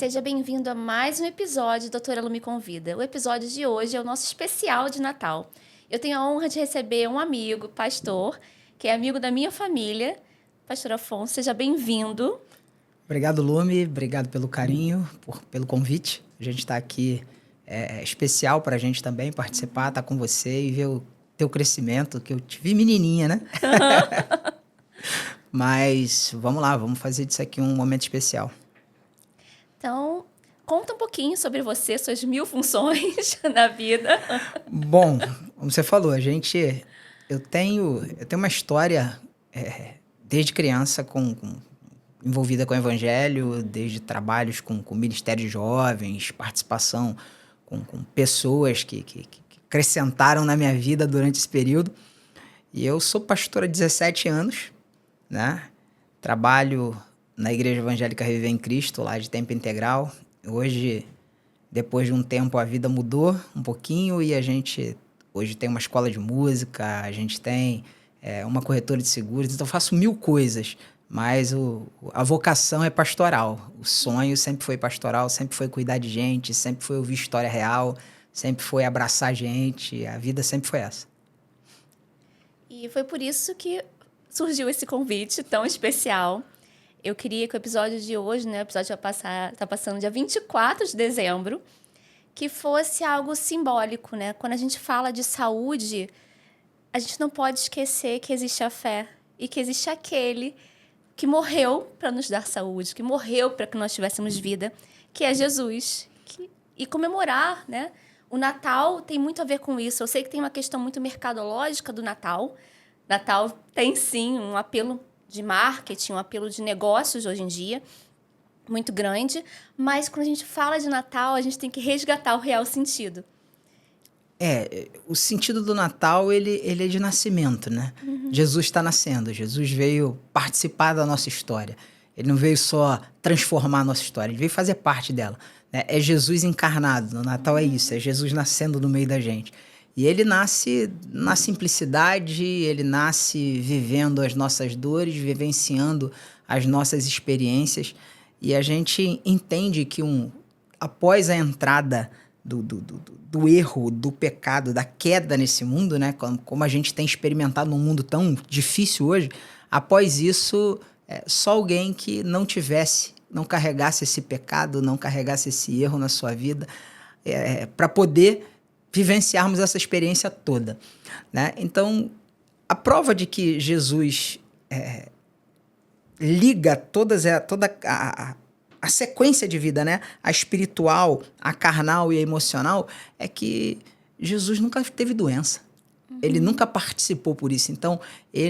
seja bem-vindo a mais um episódio do Doutora Lu Me Convida. O episódio de hoje é o nosso especial de Natal. Eu tenho a honra de receber um amigo, pastor, que é amigo da minha família. Pastor Afonso, seja bem-vindo. Obrigado, Lume. Obrigado pelo carinho, pelo convite. A gente está aqui, especial para a gente também participar, estar com você e ver o teu crescimento, que eu te vi menininha, né? Mas vamos lá, vamos fazer disso aqui um momento especial. Então, conta um pouquinho sobre você, suas 1000 funções na vida. Bom, como você falou, eu tenho uma história desde criança envolvida com o evangelho, desde trabalhos com ministério de jovens, participação com pessoas que acrescentaram na minha vida durante esse período. E eu sou pastor há 17 anos, né? Trabalho na Igreja Evangélica Reviver em Cristo, lá de tempo integral. Hoje, depois de um tempo, a vida mudou um pouquinho e a gente hoje tem uma escola de música, a gente tem uma corretora de seguros, então eu faço 1000 coisas, mas a vocação é pastoral. O sonho sempre foi pastoral, sempre foi cuidar de gente, sempre foi ouvir história real, sempre foi abraçar gente, a vida sempre foi essa. E foi por isso que surgiu esse convite tão especial. Eu queria que o episódio de hoje, né, o episódio tá passando dia 24 de dezembro, que fosse algo simbólico, né? Quando a gente fala de saúde, a gente não pode esquecer que existe a fé e que existe aquele que morreu para nos dar saúde, que morreu para que nós tivéssemos vida, que é Jesus. E comemorar, né? O Natal tem muito a ver com isso. Eu sei que tem uma questão muito mercadológica do Natal. Natal tem, sim, um apelo de marketing, um apelo de negócios hoje em dia, muito grande. Mas quando a gente fala de Natal, a gente tem que resgatar o real sentido. O sentido do Natal, ele é de nascimento, né? Uhum. Jesus está nascendo, Jesus veio participar da nossa história. Ele não veio só transformar a nossa história, ele veio fazer parte dela, né? É Jesus encarnado, no Natal é isso, é Jesus nascendo no meio da gente. E ele nasce na simplicidade, ele nasce vivendo as nossas dores, vivenciando as nossas experiências. E a gente entende que após a entrada do erro, do pecado, da queda nesse mundo, né? Como a gente tem experimentado num mundo tão difícil hoje, após isso, só alguém que não carregasse esse pecado, não carregasse esse erro na sua vida, para poder vivenciarmos essa experiência toda, né? Então, a prova de que Jesus liga toda a sequência de vida, né? A espiritual, a carnal e a emocional, é que Jesus nunca teve doença. Uhum. Ele nunca participou por isso. Então,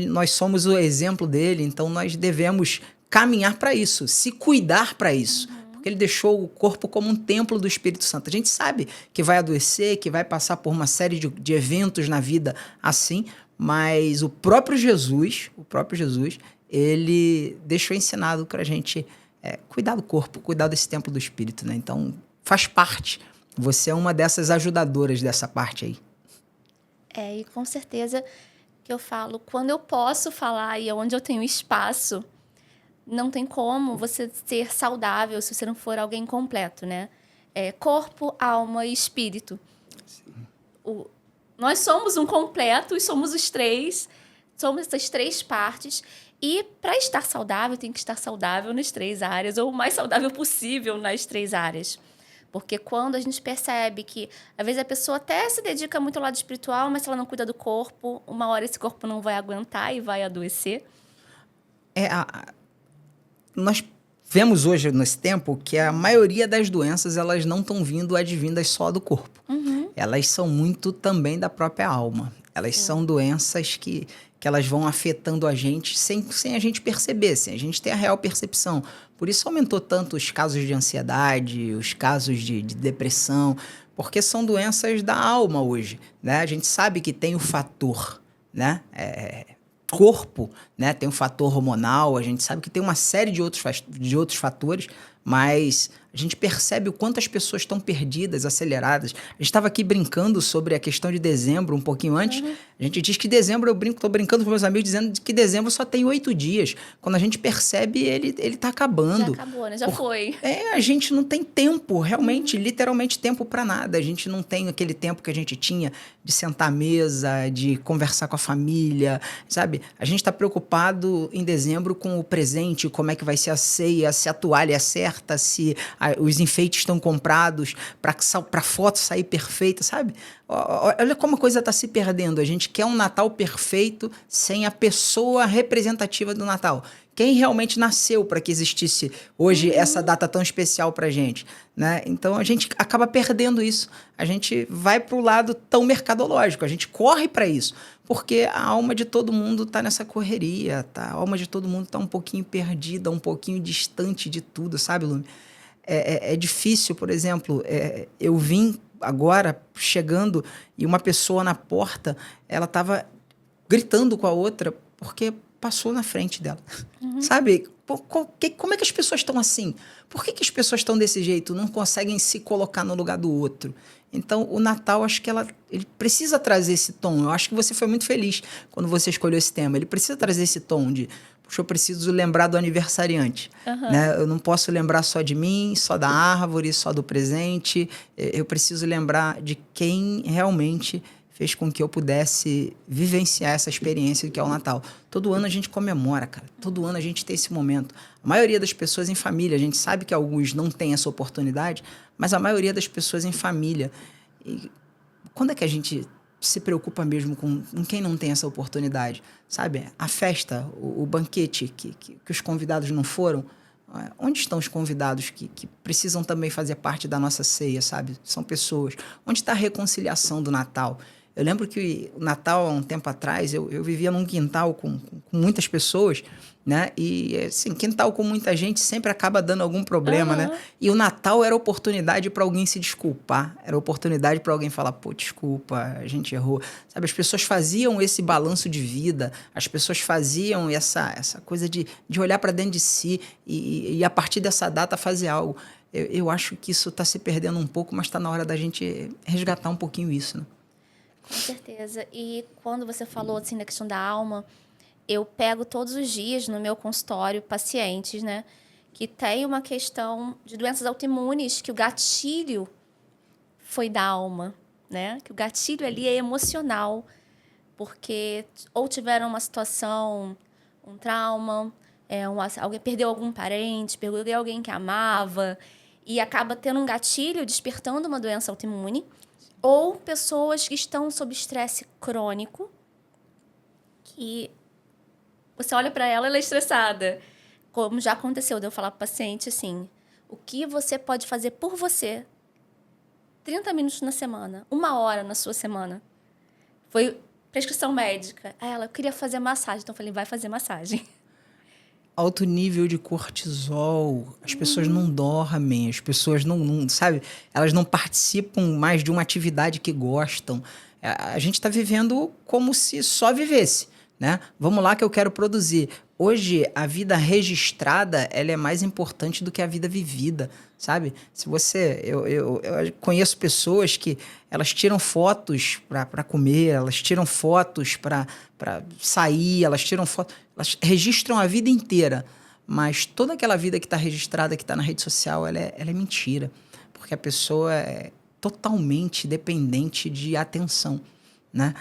nós somos o exemplo dele, então nós devemos caminhar para isso, se cuidar para isso. Uhum. Porque ele deixou o corpo como um templo do Espírito Santo. A gente sabe que vai adoecer, que vai passar por uma série de eventos na vida assim, mas o próprio Jesus, ele deixou ensinado para a gente cuidar do corpo, cuidar desse templo do Espírito, né? Então, faz parte. Você é uma dessas ajudadoras dessa parte aí. E com certeza que eu falo, quando eu posso falar e onde eu tenho espaço, não tem como você ser saudável se você não for alguém completo, né? Corpo, alma e espírito. Nós somos um completo e somos os três, somos essas três partes. E para estar saudável, tem que estar saudável nas 3 áreas, ou o mais saudável possível nas 3 áreas. Porque quando a gente percebe que, às vezes, a pessoa até se dedica muito ao lado espiritual, mas se ela não cuida do corpo, uma hora esse corpo não vai aguentar e vai adoecer. Nós vemos hoje, nesse tempo, que a maioria das doenças, elas não estão vindo advindas só do corpo. Uhum. Elas são muito também da própria alma. Elas são doenças que elas vão afetando a gente sem a gente perceber, sem a gente ter a real percepção. Por isso aumentou tanto os casos de ansiedade, os casos de depressão, porque são doenças da alma hoje, né? A gente sabe que tem o fator, né? Corpo, né? Tem um fator hormonal, a gente sabe que tem uma série de outros fatores, mas a gente percebe o quanto as pessoas estão perdidas, aceleradas. A gente estava aqui brincando sobre a questão de dezembro um pouquinho antes. A gente diz que dezembro, estou brincando com meus amigos dizendo que dezembro só tem 8 dias. Quando a gente percebe, ele está acabando. Já acabou, né? Já foi. A gente não tem tempo, realmente, literalmente tempo para nada. A gente não tem aquele tempo que a gente tinha de sentar à mesa, de conversar com a família, sabe? A gente está preocupado em dezembro com o presente, como é que vai ser a ceia, se a toalha é certa, se os enfeites estão comprados para a foto sair perfeita, sabe? Olha como a coisa está se perdendo. A gente quer um Natal perfeito sem a pessoa representativa do Natal. Quem realmente nasceu para que existisse hoje essa data tão especial para a gente, né? Então, a gente acaba perdendo isso. A gente vai para o lado tão mercadológico, a gente corre para isso, porque a alma de todo mundo está nessa correria, tá? A alma de todo mundo está um pouquinho perdida, um pouquinho distante de tudo, sabe, Lumi? É difícil, por exemplo, eu vim agora chegando e uma pessoa na porta, ela estava gritando com a outra porque passou na frente dela. Sabe? Como é que as pessoas estão assim? Por que as pessoas estão desse jeito? Não conseguem se colocar no lugar do outro. Então, o Natal, acho que ele precisa trazer esse tom. Eu acho que você foi muito feliz quando você escolheu esse tema. Ele precisa trazer esse tom de, puxa, eu preciso lembrar do aniversariante. Né? Eu não posso lembrar só de mim, só da árvore, só do presente. Eu preciso lembrar de quem realmente fez com que eu pudesse vivenciar essa experiência que é o Natal. Todo ano a gente comemora, cara. Todo ano a gente tem esse momento. A maioria das pessoas em família, a gente sabe que alguns não têm essa oportunidade, mas a maioria das pessoas em família. E quando é que a gente se preocupa mesmo com quem não tem essa oportunidade? Sabe? A festa, o banquete que os convidados não foram. Onde estão os convidados que precisam também fazer parte da nossa ceia, sabe? São pessoas. Onde está a reconciliação do Natal? Eu lembro que o Natal, há um tempo atrás, eu vivia num quintal com muitas pessoas, né? E, assim, quintal com muita gente sempre acaba dando algum problema, né? E o Natal era oportunidade para alguém se desculpar. Era oportunidade para alguém falar, pô, desculpa, a gente errou. Sabe, as pessoas faziam esse balanço de vida, as pessoas faziam essa coisa de olhar para dentro de si e a partir dessa data fazer algo. Eu acho que isso está se perdendo um pouco, mas está na hora da gente resgatar um pouquinho isso, né? Com certeza. E quando você falou assim da questão da alma, eu pego todos os dias no meu consultório pacientes, né, que tem uma questão de doenças autoimunes, que o gatilho foi da alma, né? Que o gatilho ali é emocional, porque ou tiveram uma situação, um trauma, alguém perdeu algum parente, perdeu alguém que amava, e acaba tendo um gatilho, despertando uma doença autoimune. Ou pessoas que estão sob estresse crônico, que você olha para ela, ela é estressada. Como já aconteceu de eu falar para o paciente assim, o que você pode fazer por você? 30 minutos na semana, 1 hora na sua semana. Foi prescrição médica. Aí ela, eu queria fazer massagem. Então eu falei, vai fazer massagem. Alto nível de cortisol, as pessoas não dormem, as pessoas não, sabe, elas não participam mais de uma atividade que gostam. A gente está vivendo como se só vivesse, né? Vamos lá que eu quero produzir. Hoje, a vida registrada, ela é mais importante do que a vida vivida, sabe? Se você... Eu conheço pessoas que elas tiram fotos para comer, elas tiram fotos para sair, elas tiram fotos... Elas registram a vida inteira, mas toda aquela vida que está registrada, que está na rede social, ela é mentira, porque a pessoa é totalmente dependente de atenção, né?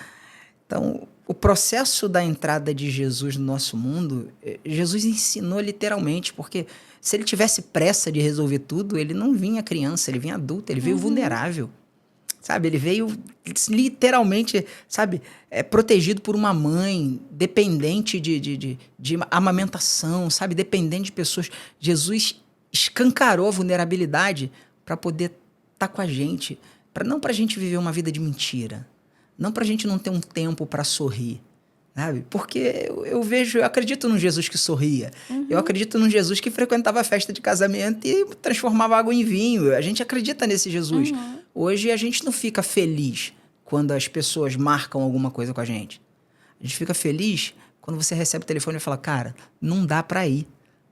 Então, o processo da entrada de Jesus no nosso mundo, Jesus ensinou literalmente, porque se ele tivesse pressa de resolver tudo, ele não vinha criança, ele vinha adulto, ele veio vulnerável, sabe? Ele veio literalmente, sabe, protegido por uma mãe, dependente de amamentação, sabe? Dependente de pessoas. Jesus escancarou a vulnerabilidade para poder estar com a gente, não para a gente viver uma vida de mentira, não para a gente não ter um tempo para sorrir, sabe? Porque eu acredito num Jesus que sorria. Eu acredito num Jesus que frequentava a festa de casamento e transformava água em vinho. A gente acredita nesse Jesus. Hoje a gente não fica feliz quando as pessoas marcam alguma coisa com a gente. A gente fica feliz quando você recebe o telefone e fala, cara, não dá para ir.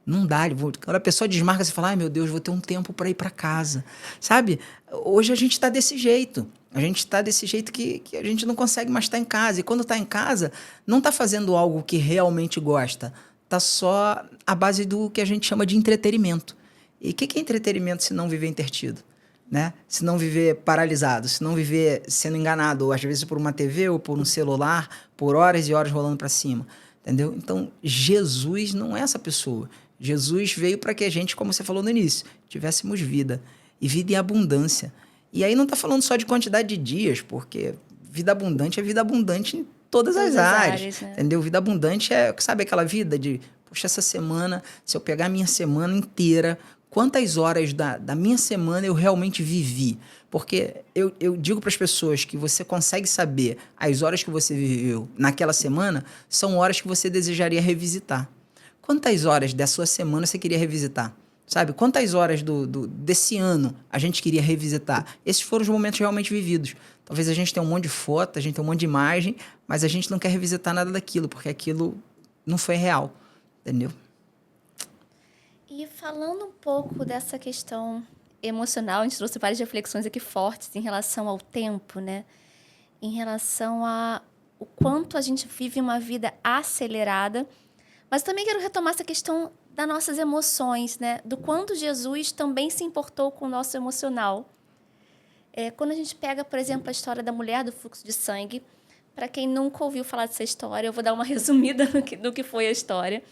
Não dá. Quando a pessoa desmarca, você fala, ai meu Deus, vou ter um tempo para ir para casa. Sabe? Hoje a gente está desse jeito. A gente está desse jeito que a gente não consegue mais estar em casa. E quando está em casa, não está fazendo algo que realmente gosta. Está só à base do que a gente chama de entretenimento. E o que é entretenimento se não viver intertido? Né? Se não viver paralisado, se não viver sendo enganado, ou às vezes por uma TV ou por um celular, por horas e horas rolando para cima. Entendeu? Então, Jesus não é essa pessoa. Jesus veio para que a gente, como você falou no início, tivéssemos vida. E vida em abundância. E aí não está falando só de quantidade de dias, porque vida abundante é vida abundante em todas as áreas. Né? Entendeu? Vida abundante é, sabe aquela vida de, poxa, essa semana, se eu pegar a minha semana inteira, quantas horas da minha semana eu realmente vivi? Porque eu digo para as pessoas que você consegue saber as horas que você viveu naquela semana são horas que você desejaria revisitar. Quantas horas da sua semana você queria revisitar? Sabe? Quantas horas desse ano a gente queria revisitar? Esses foram os momentos realmente vividos. Talvez a gente tenha um monte de foto, a gente tenha um monte de imagem, mas a gente não quer revisitar nada daquilo, porque aquilo não foi real. Entendeu? E falando um pouco dessa questão emocional, a gente trouxe várias reflexões aqui fortes em relação ao tempo, né? Em relação a o quanto a gente vive uma vida acelerada. Mas também quero retomar essa questão das nossas emoções, né? Do quanto Jesus também se importou com o nosso emocional. Quando a gente pega, por exemplo, a história da mulher do fluxo de sangue, para quem nunca ouviu falar dessa história, eu vou dar uma resumida no que foi a história.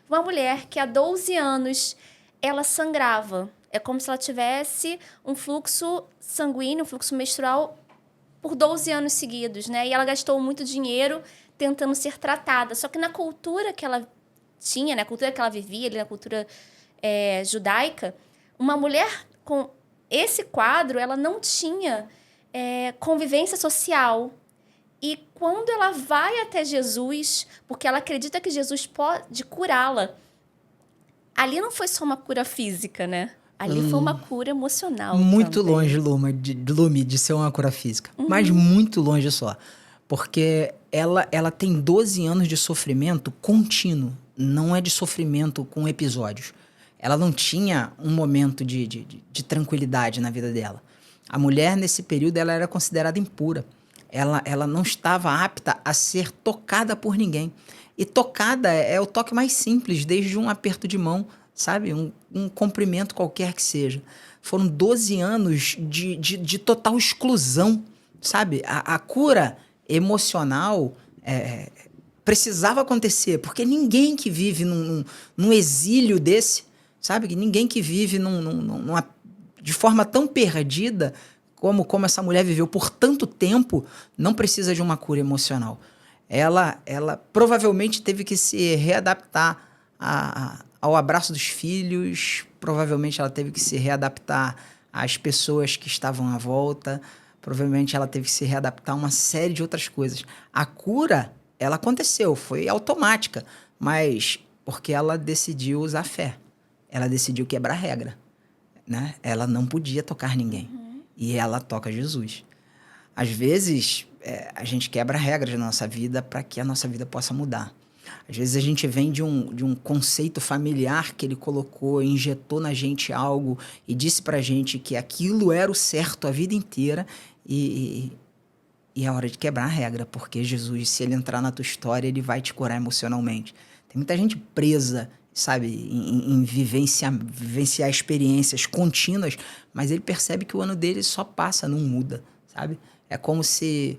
Uma mulher que há 12 anos ela sangrava. É como se ela tivesse um fluxo sanguíneo, um fluxo menstrual por 12 anos seguidos, né? E ela gastou muito dinheiro tentando ser tratada. Só que na cultura que ela tinha, na cultura que ela vivia, ali na cultura judaica, uma mulher com esse quadro, ela não tinha convivência social. E quando ela vai até Jesus, porque ela acredita que Jesus pode curá-la, ali não foi só uma cura física, né? Ali foi uma cura emocional muito também. Longe, Lumi, de ser uma cura física. Mas muito longe só. Porque ela tem 12 anos de sofrimento contínuo. Não é de sofrimento com episódios. Ela não tinha um momento de tranquilidade na vida dela. A mulher, nesse período, ela era considerada impura. Ela não estava apta a ser tocada por ninguém. E tocada é o toque mais simples, desde um aperto de mão, sabe? Um cumprimento qualquer que seja. Foram 12 anos de total exclusão, sabe? A cura emocional precisava acontecer, porque ninguém que vive num exílio desse, sabe? Ninguém que vive de forma tão perdida como essa mulher viveu por tanto tempo, não precisa de uma cura emocional. Ela provavelmente teve que se readaptar ao abraço dos filhos, provavelmente ela teve que se readaptar às pessoas que estavam à volta, provavelmente ela teve que se readaptar a uma série de outras coisas. A cura, ela aconteceu, foi automática, mas porque ela decidiu usar fé. Ela decidiu quebrar a regra, né? Ela não podia tocar ninguém. E ela toca Jesus. Às vezes, a gente quebra regras na nossa vida para que a nossa vida possa mudar. Às vezes a gente vem de um conceito familiar que ele colocou, injetou na gente algo e disse pra gente que aquilo era o certo a vida inteira e é hora de quebrar a regra, porque Jesus, se ele entrar na tua história, ele vai te curar emocionalmente. Tem muita gente presa, sabe, em vivenciar experiências contínuas, mas ele percebe que o ano dele só passa, não muda, sabe? É como se...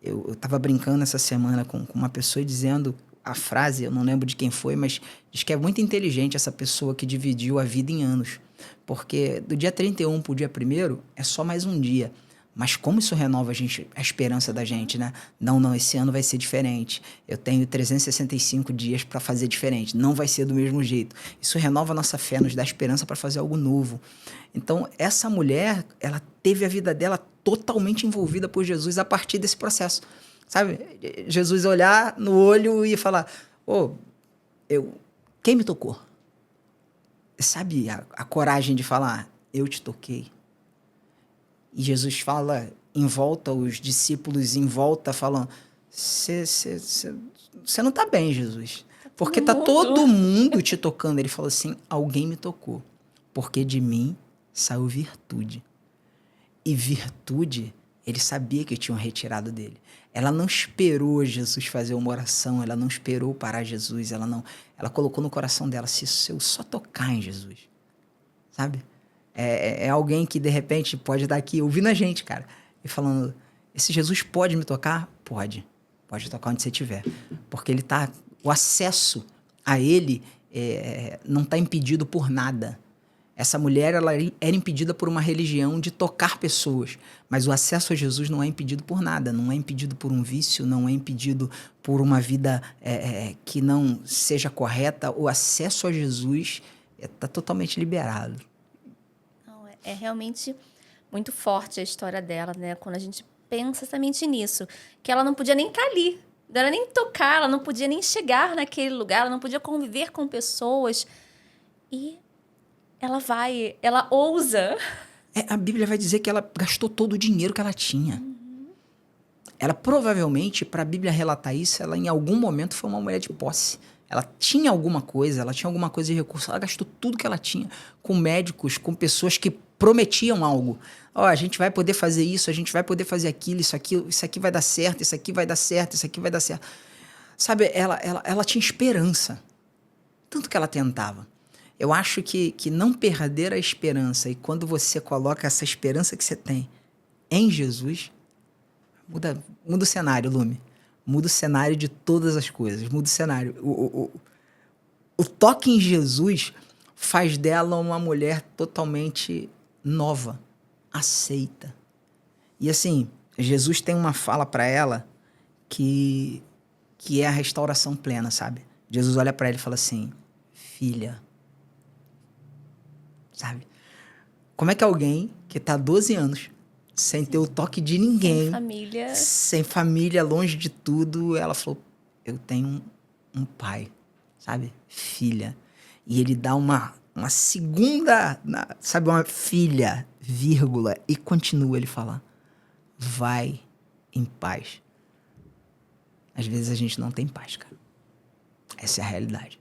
eu estava brincando essa semana com uma pessoa dizendo a frase, eu não lembro de quem foi, mas diz que é muito inteligente essa pessoa que dividiu a vida em anos. Porque do dia 31 para o dia 1º é só mais um dia. Mas como isso renova a esperança da gente, né? Não, esse ano vai ser diferente. Eu tenho 365 dias para fazer diferente. Não vai ser do mesmo jeito. Isso renova a nossa fé, nos dá esperança para fazer algo novo. Então, essa mulher, ela teve a vida dela totalmente envolvida por Jesus a partir desse processo. Sabe? Jesus olhar no olho e falar, quem me tocou? Sabe a coragem de falar, eu te toquei. E Jesus fala em volta, os discípulos em volta falam, você não está bem, Jesus. Porque No tá mundo. todo mundo te tocando. Ele falou assim, alguém me tocou. Porque de mim saiu virtude. E virtude, ele sabia que tinham retirado dele. Ela não esperou Jesus fazer uma oração, ela não esperou parar Jesus, ela colocou no coração dela, se eu só tocar em Jesus, sabe? É alguém que, de repente, pode estar aqui ouvindo a gente, cara, e falando, esse Jesus pode me tocar? Pode. Pode tocar onde você estiver. Porque ele tá, o acesso a ele não está impedido por nada. Essa mulher ela era impedida por uma religião de tocar pessoas, mas o acesso a Jesus não é impedido por nada, não é impedido por um vício, não é impedido por uma vida que não seja correta. O acesso a Jesus está totalmente liberado. Não, é realmente muito forte a história dela, né? Quando a gente pensa exatamente nisso. Que ela não podia nem estar ali. Não era nem tocar, ela não podia nem chegar naquele lugar, ela não podia conviver com pessoas. E ela ousa. A Bíblia vai dizer que ela gastou todo o dinheiro que ela tinha. Ela provavelmente, para a Bíblia relatar isso, ela em algum momento foi uma mulher de posse. Ela tinha alguma coisa de recurso. Ela gastou tudo que ela tinha com médicos, com pessoas que prometiam algo. Ó, a gente vai poder fazer isso, a gente vai poder fazer aquilo, isso aqui vai dar certo, isso aqui vai dar certo, isso aqui vai dar certo. Sabe, ela tinha esperança. Tanto que ela tentava. Eu acho que não perder a esperança, e quando você coloca essa esperança que você tem em Jesus, muda o cenário, Lume. Muda o cenário de todas as coisas. Muda o cenário. O toque em Jesus faz dela uma mulher totalmente nova, aceita. E assim, Jesus tem uma fala para ela que é a restauração plena, sabe? Jesus olha para ela e fala assim, filha, sabe? Como é que alguém que tá há 12 anos, sem ter o toque de ninguém, sem família, longe de tudo, ela falou, eu tenho um pai, sabe? Filha. E ele dá uma segunda, sabe? Uma filha, vírgula, e continua ele falar, vai em paz. Às vezes a gente não tem paz, cara. Essa é a realidade.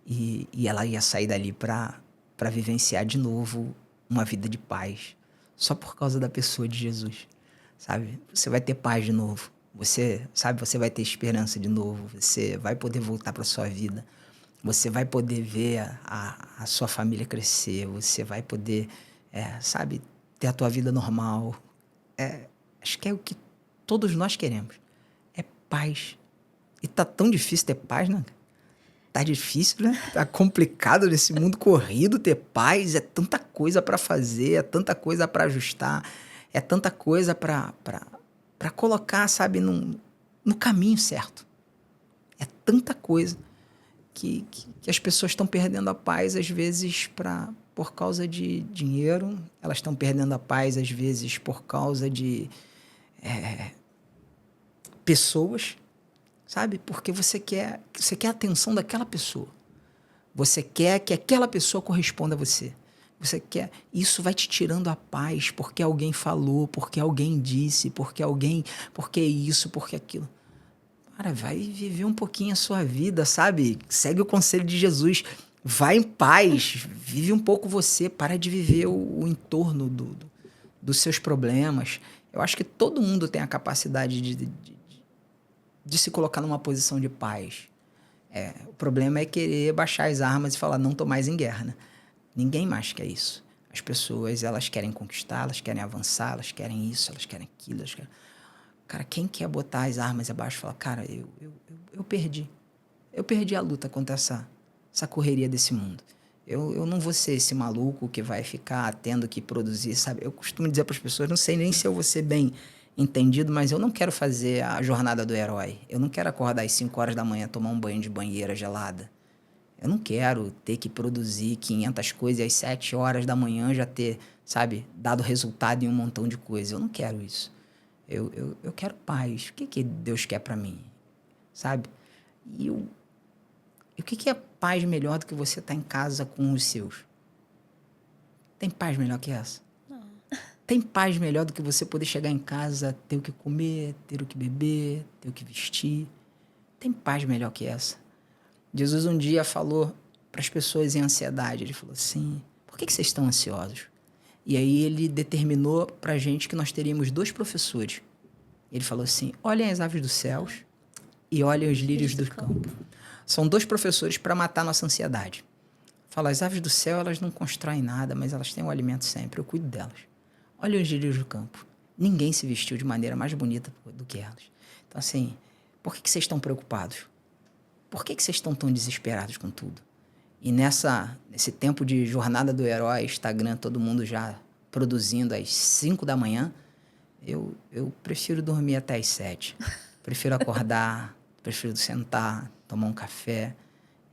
E ela ia sair dali para vivenciar de novo uma vida de paz. Só por causa da pessoa de Jesus, sabe? Você vai ter paz de novo. Você vai ter esperança de novo. Você vai poder voltar para sua vida. Você vai poder ver a sua família crescer. Você vai poder, ter a tua vida normal. Acho que é o que todos nós queremos. É paz. E tá tão difícil ter paz, né? Tá difícil, né? Tá complicado nesse mundo corrido ter paz. É tanta coisa para fazer, é tanta coisa para ajustar, é tanta coisa para colocar, sabe, no caminho certo. É tanta coisa que as pessoas estão perdendo a paz, às vezes, por causa de dinheiro. Elas estão perdendo a paz, às vezes, por causa de pessoas. Sabe? Porque você quer a atenção daquela pessoa. Você quer que aquela pessoa corresponda a você. Você quer... Isso vai te tirando a paz porque alguém falou, porque alguém disse, porque isso, porque aquilo. Cara, vai viver um pouquinho a sua vida, sabe? Segue o conselho de Jesus. Vai em paz. Vive um pouco você. Para de viver o entorno dos seus problemas. Eu acho que todo mundo tem a capacidade de se colocar numa posição de paz. O problema é querer baixar as armas e falar, não tô mais em guerra, né? Ninguém mais quer isso. As pessoas, elas querem conquistar, elas querem avançar, elas querem isso, elas querem aquilo. Cara, quem quer botar as armas abaixo e falar, cara, eu perdi. Eu perdi a luta contra essa correria desse mundo. Eu não vou ser esse maluco que vai ficar tendo que produzir, sabe? Eu costumo dizer para as pessoas, não sei nem se eu vou ser bem entendido, mas eu não quero fazer a jornada do herói. Eu não quero acordar às 5 horas da manhã, tomar um banho de banheira gelada. Eu não quero ter que produzir 500 coisas e às 7 horas da manhã já ter, sabe, dado resultado em um montão de coisas. Eu não quero isso. Eu quero paz. O que Deus quer para mim? Sabe? E o que é paz melhor do que você estar em casa com os seus? Tem paz melhor que essa? Não. Tem paz melhor do que você poder chegar em casa, ter o que comer, ter o que beber, ter o que vestir? Tem paz melhor que essa? Jesus um dia falou para as pessoas em ansiedade, ele falou assim, por que vocês estão ansiosos? E aí ele determinou para a gente que nós teríamos 2 professores. Ele falou assim, olhem as aves dos céus e olhem os lírios do campo. São 2 professores para matar nossa ansiedade. Fala, as aves do céu, elas não constroem nada, mas elas têm um alimento sempre, eu cuido delas. Olha os lírios do campo. Ninguém se vestiu de maneira mais bonita do que elas. Então, assim, por que vocês estão preocupados? Por que vocês estão tão desesperados com tudo? E nesse tempo de jornada do herói, Instagram, todo mundo já produzindo às 5 da manhã, eu prefiro dormir até às 7. Prefiro acordar, prefiro sentar, tomar um café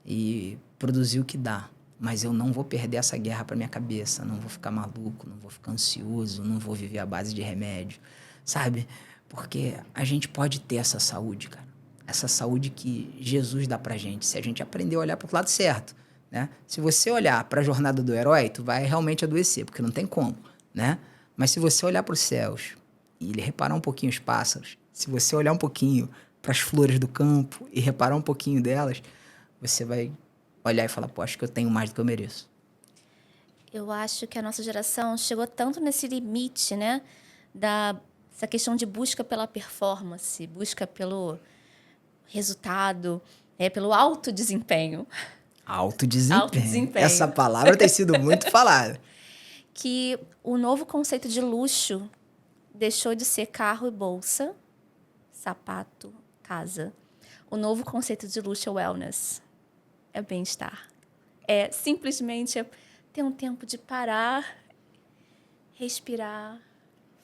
e produzir o que dá. Mas eu não vou perder essa guerra para minha cabeça, não vou ficar maluco, não vou ficar ansioso, não vou viver à base de remédio, sabe? Porque a gente pode ter essa saúde, cara. Essa saúde que Jesus dá pra gente, se a gente aprender a olhar pro lado certo, né? Se você olhar para a jornada do herói, tu vai realmente adoecer, porque não tem como, né? Mas se você olhar para os céus e reparar um pouquinho os pássaros, se você olhar um pouquinho para as flores do campo e reparar um pouquinho delas, você vai olhar e falar, pô, acho que eu tenho mais do que eu mereço. Eu acho que a nossa geração chegou tanto nesse limite, né? Essa questão de busca pela performance, busca pelo resultado, pelo alto desempenho. Alto desempenho. Alto desempenho. Essa palavra tem sido muito falada. Que o novo conceito de luxo deixou de ser carro e bolsa, sapato, casa. O novo conceito de luxo é wellness. É bem-estar. É simplesmente ter um tempo de parar, respirar,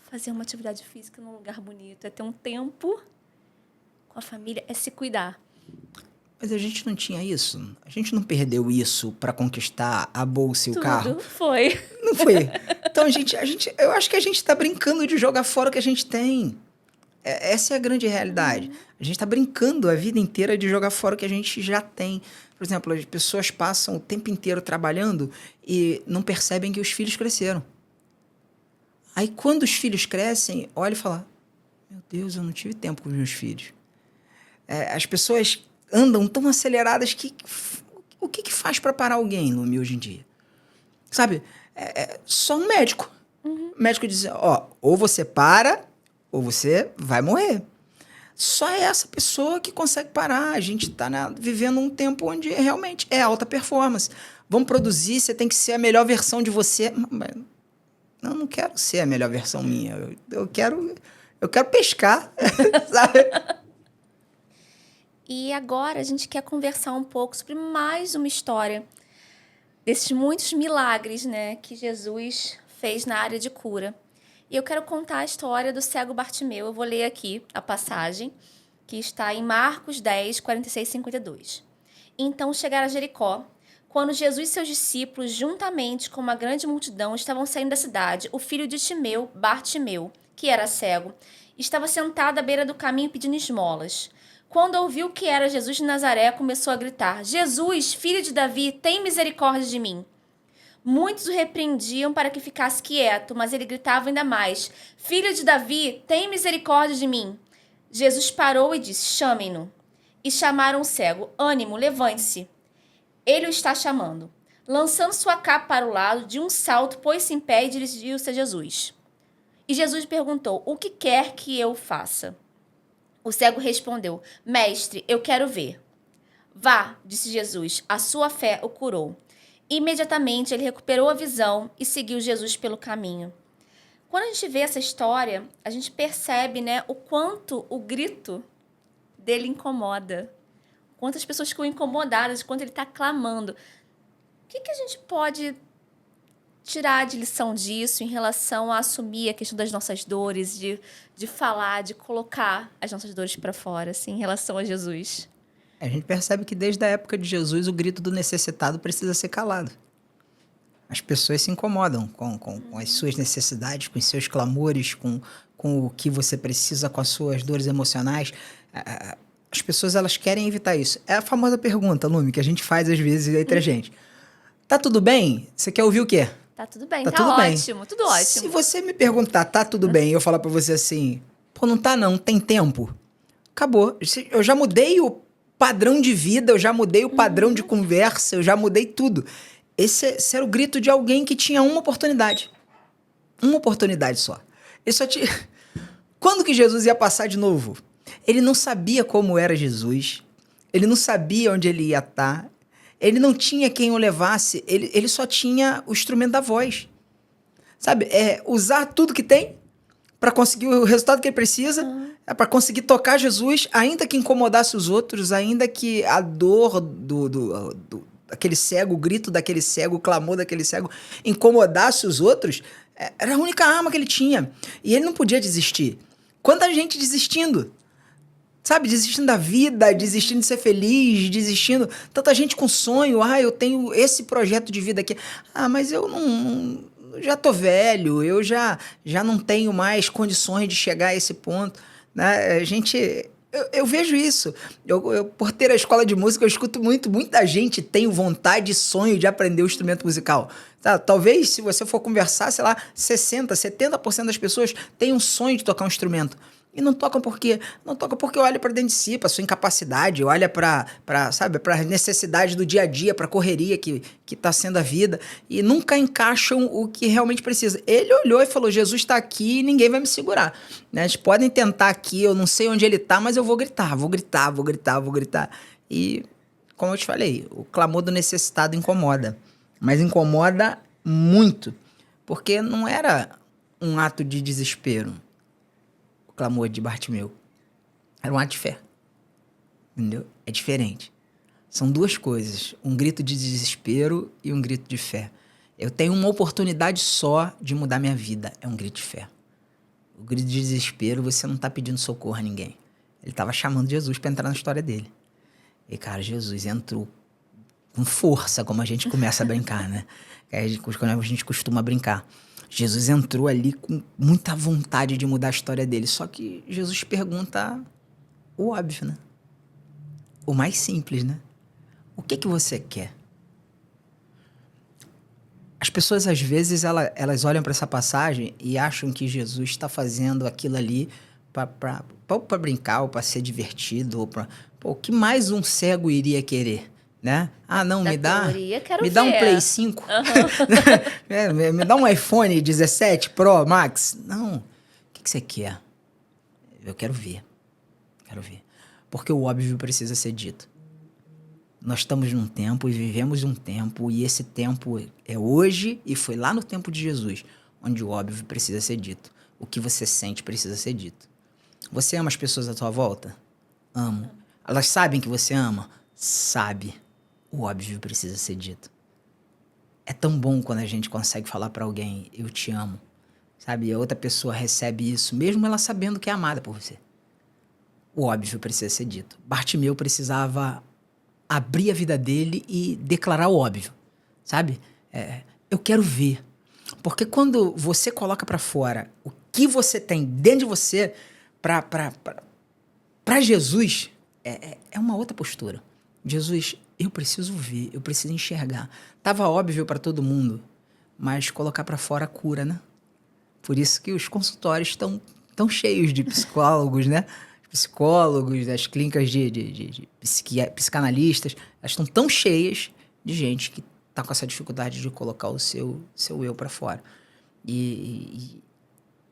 fazer uma atividade física num lugar bonito. É ter um tempo com a família, é se cuidar. Mas a gente não tinha isso? A gente não perdeu isso para conquistar a bolsa e o carro? Tudo foi. Não foi. Então, eu acho que a gente está brincando de jogar fora o que a gente tem. Essa é a grande realidade. A gente está brincando a vida inteira de jogar fora o que a gente já tem. Por exemplo, as pessoas passam o tempo inteiro trabalhando e não percebem que os filhos cresceram. Aí, quando os filhos crescem, olha e fala, meu Deus, eu não tive tempo com os meus filhos. As pessoas andam tão aceleradas que o que faz para parar alguém, Lumi, hoje em dia? Sabe? Só um médico. O médico diz, ou você para ou você vai morrer. Só é essa pessoa que consegue parar. A gente está vivendo um tempo onde realmente é alta performance. Vamos produzir, você tem que ser a melhor versão de você. Eu não quero ser a melhor versão minha. Eu quero pescar, sabe? E agora a gente quer conversar um pouco sobre mais uma história desses muitos milagres, né, que Jesus fez na área de cura. E eu quero contar a história do cego Bartimeu. Eu vou ler aqui a passagem, que está em Marcos 10, 46 e 52. Então chegaram a Jericó. Quando Jesus e seus discípulos, juntamente com uma grande multidão, estavam saindo da cidade, o filho de Timeu, Bartimeu, que era cego, estava sentado à beira do caminho pedindo esmolas. Quando ouviu que era Jesus de Nazaré, começou a gritar, Jesus, filho de Davi, tem misericórdia de mim. Muitos o repreendiam para que ficasse quieto, mas ele gritava ainda mais, filho de Davi, tem misericórdia de mim. Jesus parou e disse, chamem-no. E chamaram o cego, ânimo, levante-se. Ele o está chamando. Lançando sua capa para o lado, de um salto, pôs-se em pé e dirigiu-se a Jesus. E Jesus perguntou, o que quer que eu faça? O cego respondeu, mestre, eu quero ver. Vá, disse Jesus, a sua fé o curou. Imediatamente ele recuperou a visão e seguiu Jesus pelo caminho. Quando a gente vê essa história, a gente percebe, né, o quanto o grito dele incomoda. Quantas pessoas ficam incomodadas, quanto ele está clamando. O que a gente pode tirar de lição disso em relação a assumir a questão das nossas dores, de falar, de colocar as nossas dores para fora, assim, em relação a Jesus? A gente percebe que desde a época de Jesus o grito do necessitado precisa ser calado. As pessoas se incomodam com as suas necessidades, com os seus clamores, com o que você precisa, com as suas dores emocionais. As pessoas elas querem evitar isso. É a famosa pergunta, Lumi, que a gente faz às vezes entre a gente. Tá tudo bem? Você quer ouvir o quê? Tá tudo bem, tá tá tudo ótimo, bem. tudo ótimo. Se você me perguntar, tá tudo bem, e eu falar pra você assim, pô, não tá não, tem tempo. Acabou. Eu já mudei padrão de vida, eu já mudei o padrão de conversa, eu já mudei tudo. Esse era o grito de alguém que tinha uma oportunidade. Uma oportunidade só. Ele só tinha... Quando que Jesus ia passar de novo? Ele não sabia como era Jesus. Ele não sabia onde ele ia estar. Ele não tinha quem o levasse. Ele só tinha o instrumento da voz. Sabe? Usar tudo que tem para conseguir o resultado que ele precisa. Para conseguir tocar Jesus, ainda que incomodasse os outros, ainda que a dor daquele cego, o grito daquele cego, o clamor daquele cego incomodasse os outros. Era a única arma que ele tinha. E ele não podia desistir. Quanta gente desistindo. Sabe? Desistindo da vida, desistindo de ser feliz, desistindo... Tanta gente com sonho. Eu tenho esse projeto de vida aqui. Mas eu não já tô velho. Eu já não tenho mais condições de chegar a esse ponto. Né? Eu vejo isso. Eu, por ter a escola de música, eu escuto muita gente tem vontade e sonho de aprender o instrumento musical. Tá? Talvez, se você for conversar, sei lá, 60%, 70% das pessoas têm um sonho de tocar um instrumento. E não tocam por quê? Não tocam porque olha para dentro de si, para sua incapacidade, olha para a necessidade do dia a dia, para a correria que está sendo a vida, e nunca encaixam o que realmente precisa. Ele olhou e falou, Jesus está aqui e ninguém vai me segurar. Né? Eles podem tentar aqui, eu não sei onde ele está, mas eu vou gritar, vou gritar, vou gritar, vou gritar. E, como eu te falei, o clamor do necessitado incomoda. Mas incomoda muito, porque não era um ato de desespero. Clamor de Bartimeu. Era um ato de fé. Entendeu? É diferente. São duas coisas. Um grito de desespero e um grito de fé. Eu tenho uma oportunidade só de mudar minha vida. É um grito de fé. O grito de desespero, você não está pedindo socorro a ninguém. Ele estava chamando Jesus para entrar na história dele. E, cara, Jesus entrou com força, como a gente começa a brincar, né? Quando a gente costuma brincar. Jesus entrou ali com muita vontade de mudar a história dele. Só que Jesus pergunta o óbvio, né? O mais simples, né? O que você quer? As pessoas, às vezes, elas olham para essa passagem e acham que Jesus está fazendo aquilo ali para brincar, ou para ser divertido, ou para... O que mais um cego iria querer? Né? Não, me dá um Play 5. Me dá um iPhone 17 Pro Max. Não. O que você quer? Eu quero ver. Porque o óbvio precisa ser dito. Nós estamos num tempo e vivemos um tempo, e esse tempo é hoje e foi lá no tempo de Jesus, onde o óbvio precisa ser dito. O que você sente precisa ser dito. Você ama as pessoas à tua volta? Amo. Elas sabem que você ama? Sabe. O óbvio precisa ser dito. É tão bom quando a gente consegue falar pra alguém, eu te amo, sabe? E a outra pessoa recebe isso, mesmo ela sabendo que é amada por você. O óbvio precisa ser dito. Bartimeu precisava abrir a vida dele e declarar o óbvio, sabe? Eu quero ver. Porque quando você coloca pra fora o que você tem dentro de você pra Jesus, é uma outra postura. Jesus, eu preciso ver, eu preciso enxergar. Tava óbvio para todo mundo, mas colocar para fora cura, né? Por isso que os consultórios estão tão cheios de psicólogos, né? Psicólogos, as clínicas de psicanalistas, elas estão tão cheias de gente que tá com essa dificuldade de colocar o seu eu para fora. E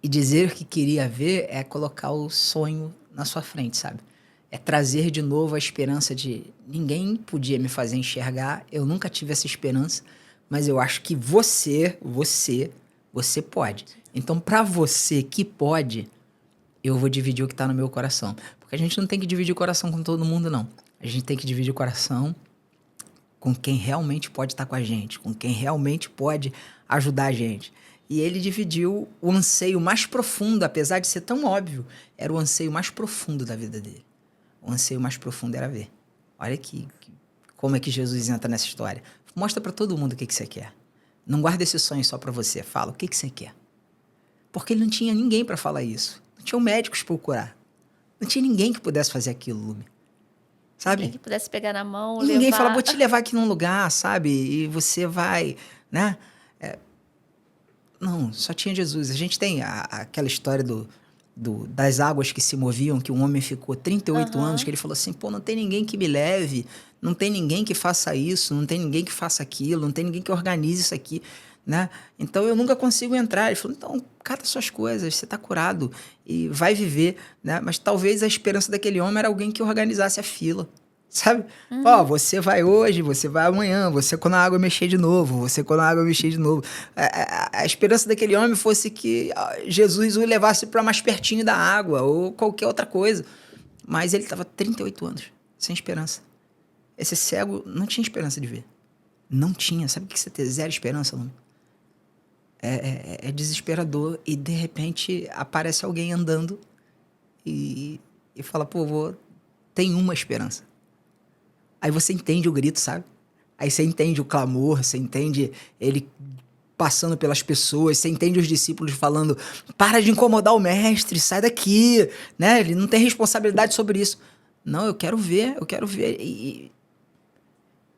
dizer que queria ver é colocar o sonho na sua frente, sabe? É trazer de novo a esperança de ninguém podia me fazer enxergar, eu nunca tive essa esperança, mas eu acho que você pode. Então, para você que pode, eu vou dividir o que está no meu coração. Porque a gente não tem que dividir o coração com todo mundo, não. A gente tem que dividir o coração com quem realmente pode estar com a gente, com quem realmente pode ajudar a gente. E ele dividiu o anseio mais profundo, apesar de ser tão óbvio, era o anseio mais profundo da vida dele. O anseio mais profundo era ver. Olha como é que Jesus entra nessa história. Mostra para todo mundo o que você quer. Não guarda esse sonho só para você. Fala o que você quer. Porque ele não tinha ninguém para falar isso. Não tinha médicos para procurar. Não tinha ninguém que pudesse fazer aquilo, Lumi. Sabe? Ninguém que pudesse pegar na mão, e ninguém levar... fala, vou te levar aqui num lugar, sabe? E você vai, né? Não, só tinha Jesus. A gente tem aquela história das águas que se moviam, que um homem ficou 38 anos, que ele falou assim, pô, não tem ninguém que me leve, não tem ninguém que faça isso, não tem ninguém que faça aquilo, não tem ninguém que organize isso aqui, né? Então eu nunca consigo entrar. Ele falou, então, cata suas coisas, você está curado e vai viver, né? Mas talvez a esperança daquele homem era alguém que organizasse a fila, sabe? Ó, você vai hoje, você vai amanhã, você quando a água mexer de novo, você quando a água mexer de novo. A esperança daquele homem fosse que Jesus o levasse para mais pertinho da água ou qualquer outra coisa. Mas ele estava 38 anos, sem esperança. Esse cego não tinha esperança de ver. Não tinha. Sabe o que você ter zero esperança, Luna? É desesperador. E, de repente, aparece alguém andando e fala, pô, tem uma esperança. Aí você entende o grito, sabe? Aí você entende o clamor, você entende ele passando pelas pessoas, você entende os discípulos falando, para de incomodar o mestre, sai daqui, né? Ele não tem responsabilidade sobre isso. Não, eu quero ver, eu quero ver. E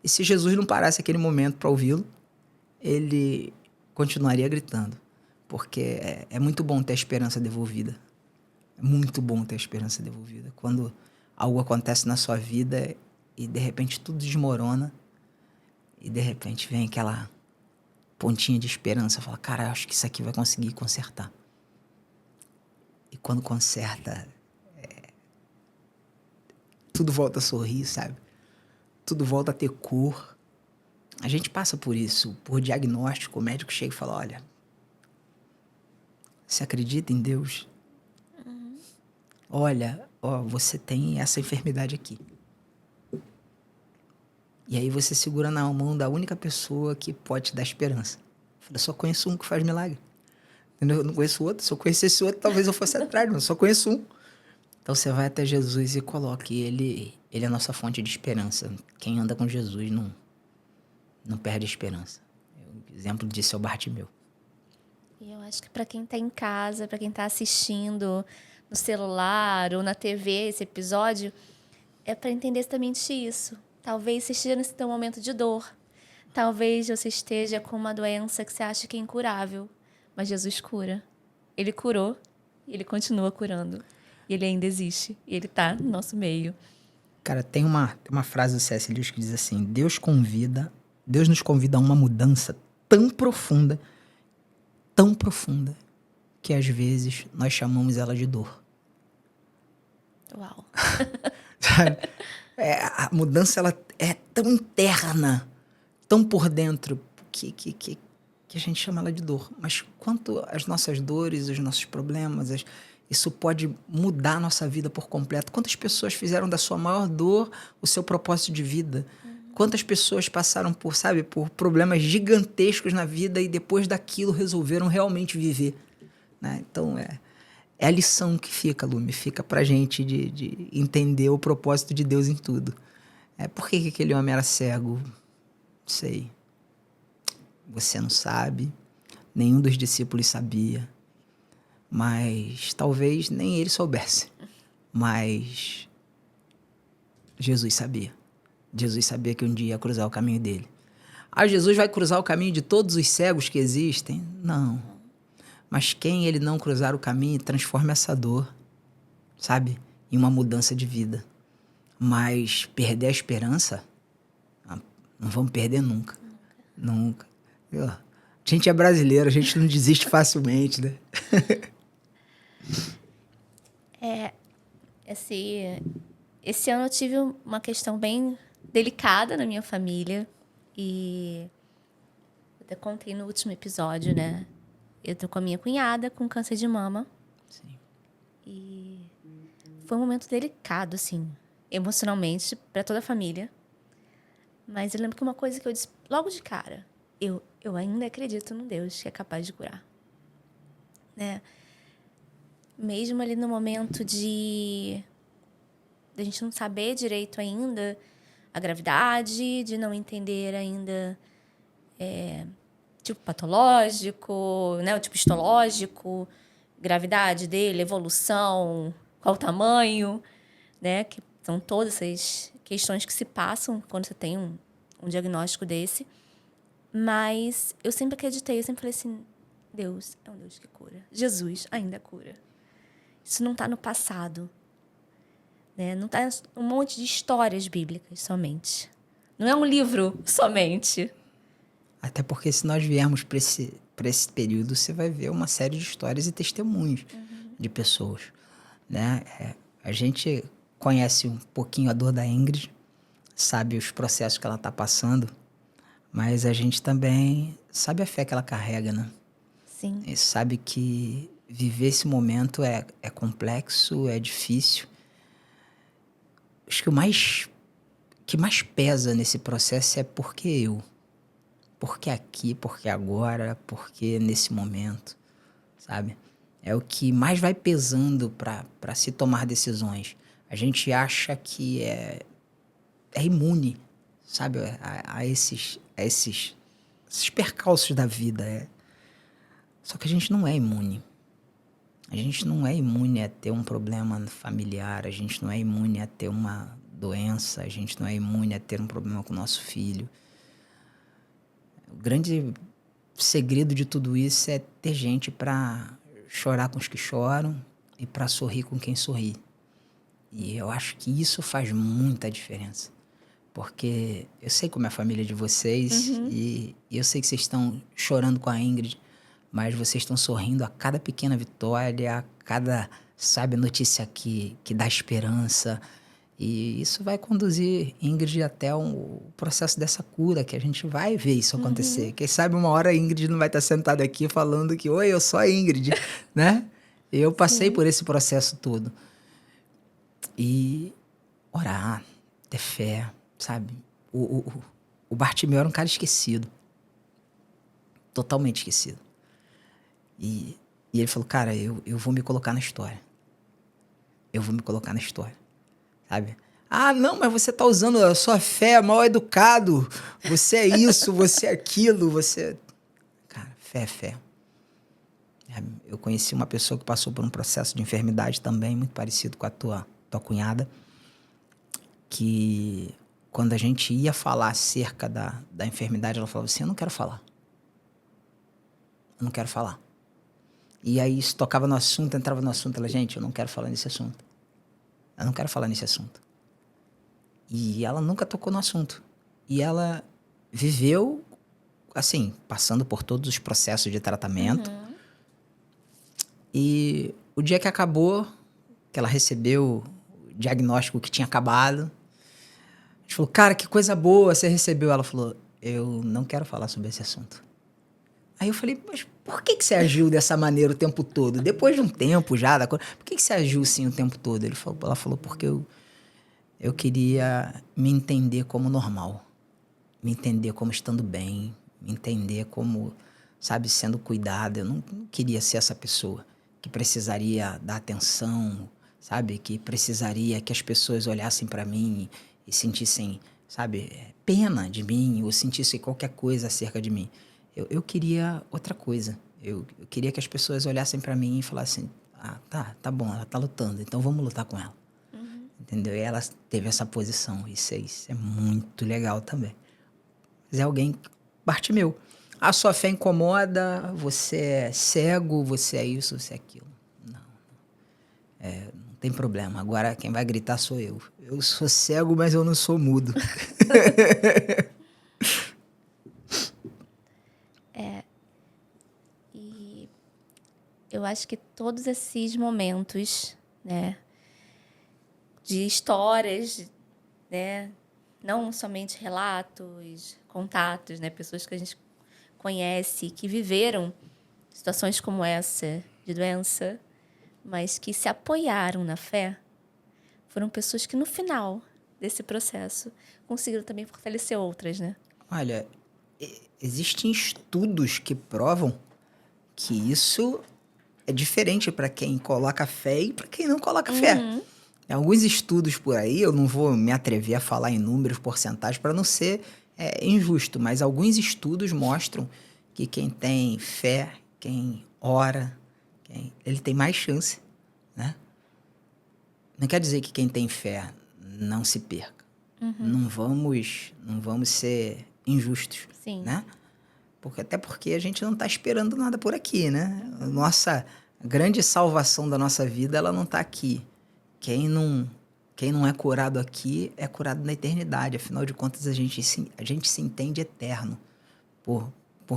se Jesus não parasse aquele momento para ouvi-lo, ele continuaria gritando. Porque é muito bom ter a esperança devolvida. É muito bom ter a esperança devolvida. Quando algo acontece na sua vida e de repente tudo desmorona e de repente vem aquela pontinha de esperança, fala, cara, acho que isso aqui vai conseguir consertar. E quando conserta, tudo volta a sorrir, sabe? Tudo volta a ter cor. A gente passa por isso, por diagnóstico, o médico chega e fala, olha, você acredita em Deus? Olha, você tem essa enfermidade aqui. E aí você segura na mão da única pessoa que pode te dar esperança. Eu só conheço um que faz milagre. Entendeu? Eu não conheço outro. Se eu conhecesse outro, talvez eu fosse atrás, mas eu só conheço um. Então você vai até Jesus e coloque ele é a nossa fonte de esperança. Quem anda com Jesus não perde a esperança. O exemplo disso é o Bartimeu. E eu acho que para quem está em casa, para quem está assistindo no celular ou na TV esse episódio, é para entender exatamente isso. Talvez você esteja nesse teu momento de dor. Talvez você esteja com uma doença que você acha que é incurável. Mas Jesus cura. Ele curou e ele continua curando. E ele ainda existe. E ele está no nosso meio. Cara, tem uma frase do C.S. Lewis que diz assim, Deus nos convida a uma mudança tão profunda, que às vezes nós chamamos ela de dor. Uau. A mudança ela é tão interna, tão por dentro, que a gente chama ela de dor. Mas quanto as nossas dores, os nossos problemas, isso pode mudar a nossa vida por completo. Quantas pessoas fizeram da sua maior dor o seu propósito de vida? Quantas pessoas passaram por problemas gigantescos na vida e depois daquilo resolveram realmente viver, né? Então, é a lição que fica, Lume, fica pra gente de entender o propósito de Deus em tudo. Por que aquele homem era cego? Não sei. Você não sabe. Nenhum dos discípulos sabia. Mas talvez nem ele soubesse. Mas Jesus sabia. Jesus sabia que um dia ia cruzar o caminho dele. Jesus vai cruzar o caminho de todos os cegos que existem? Não. Mas quem ele não cruzar o caminho transforma essa dor, sabe, em uma mudança de vida. Mas perder a esperança, não vamos perder nunca. Nunca. A gente é brasileiro, a gente não desiste facilmente, né? Esse ano eu tive uma questão bem delicada na minha família. E eu até contei no último episódio, né? Eu tô com a minha cunhada com câncer de mama. Sim. E foi um momento delicado, assim, emocionalmente, para toda a família. Mas eu lembro que uma coisa que eu disse logo de cara, eu ainda acredito num Deus que é capaz de curar. Né? Mesmo ali no momento de a gente não saber direito ainda a gravidade, de não entender ainda tipo patológico, né, o tipo histológico, gravidade dele, evolução, qual o tamanho, né, que são todas essas questões que se passam quando você tem um diagnóstico desse. Mas eu sempre acreditei, eu sempre falei assim, Deus é um Deus que cura. Jesus ainda cura. Isso não está no passado. Né? Não está um monte de histórias bíblicas somente. Não é um livro somente. Até porque se nós viermos para esse período, você vai ver uma série de histórias e testemunhos de pessoas. Né? A gente conhece um pouquinho a dor da Ingrid, sabe os processos que ela está passando, mas a gente também sabe a fé que ela carrega, né? Sim. E sabe que viver esse momento é complexo, é difícil. Acho que o que mais pesa nesse processo é porque eu. Porque aqui, porque agora, porque nesse momento, sabe? É o que mais vai pesando para se tomar decisões. A gente acha que é imune, sabe? A esses percalços da vida. Só que a gente não é imune. A gente não é imune a ter um problema familiar, a gente não é imune a ter uma doença, a gente não é imune a ter um problema com o nosso filho. O grande segredo de tudo isso é ter gente para chorar com os que choram e para sorrir com quem sorri. E eu acho que isso faz muita diferença. Porque eu sei como é a família de vocês e eu sei que vocês estão chorando com a Ingrid, mas vocês estão sorrindo a cada pequena vitória, a cada, sabe, notícia que dá esperança. E isso vai conduzir Ingrid até o processo dessa cura, que a gente vai ver isso acontecer. Quem sabe uma hora a Ingrid não vai estar sentada aqui falando que, oi, eu sou a Ingrid, né? Eu passei por esse processo todo. E orar, ter fé, sabe? O Bartimeu era um cara esquecido. Totalmente esquecido. E ele falou, cara, eu vou me colocar na história. Eu vou me colocar na história. Sabe? Ah, não, mas você tá usando a sua fé, mal educado. Você é isso, você é aquilo, você... Cara, fé é fé. Eu conheci uma pessoa que passou por um processo de enfermidade também, muito parecido com a tua cunhada, que quando a gente ia falar acerca da enfermidade, ela falava assim, eu não quero falar. Eu não quero falar. E aí se tocava no assunto, entrava no assunto, ela, gente, eu não quero falar nesse assunto. Eu não quero falar nesse assunto. E ela nunca tocou no assunto. E ela viveu, assim, passando por todos os processos de tratamento. E o dia que acabou, que ela recebeu o diagnóstico que tinha acabado, a gente falou, cara, que coisa boa você recebeu. Ela falou, eu não quero falar sobre esse assunto. Aí eu falei, mas por que você agiu dessa maneira o tempo todo? Depois de um tempo já, por que você agiu assim o tempo todo? Ela falou, porque eu queria me entender como normal. Me entender como estando bem. Me entender como, sabe, sendo cuidada. Eu não queria ser essa pessoa que precisaria dar atenção, sabe? Que precisaria que as pessoas olhassem para mim e sentissem, sabe, pena de mim ou sentissem qualquer coisa acerca de mim. Eu queria outra coisa. Eu queria que as pessoas olhassem para mim e falassem, ah, tá bom, ela tá lutando, então vamos lutar com ela. Entendeu? E ela teve essa posição. Isso é muito legal também. Mas é alguém... Bartimeu. A sua fé incomoda, você é cego, você é isso, você é aquilo. Não tem problema. Agora quem vai gritar sou eu. Eu sou cego, mas eu não sou mudo. E eu acho que todos esses momentos, né, de histórias, né, não somente relatos, contatos, né, pessoas que a gente conhece, que viveram situações como essa, de doença, mas que se apoiaram na fé, foram pessoas que no final desse processo conseguiram também fortalecer outras, né? Olha, existem estudos que provam que isso é diferente para quem coloca fé e para quem não coloca fé. Tem alguns estudos por aí, eu não vou me atrever a falar em números, porcentagens, para não ser injusto, mas alguns estudos mostram que quem tem fé, quem ora, ele tem mais chance, né? Não quer dizer que quem tem fé não se perca. Não vamos ser injustos, Sim. né? Até porque a gente não está esperando nada por aqui, né? Nossa A grande salvação da nossa vida, ela não está aqui. Quem não é curado aqui é curado na eternidade. Afinal de contas, a gente se entende eterno por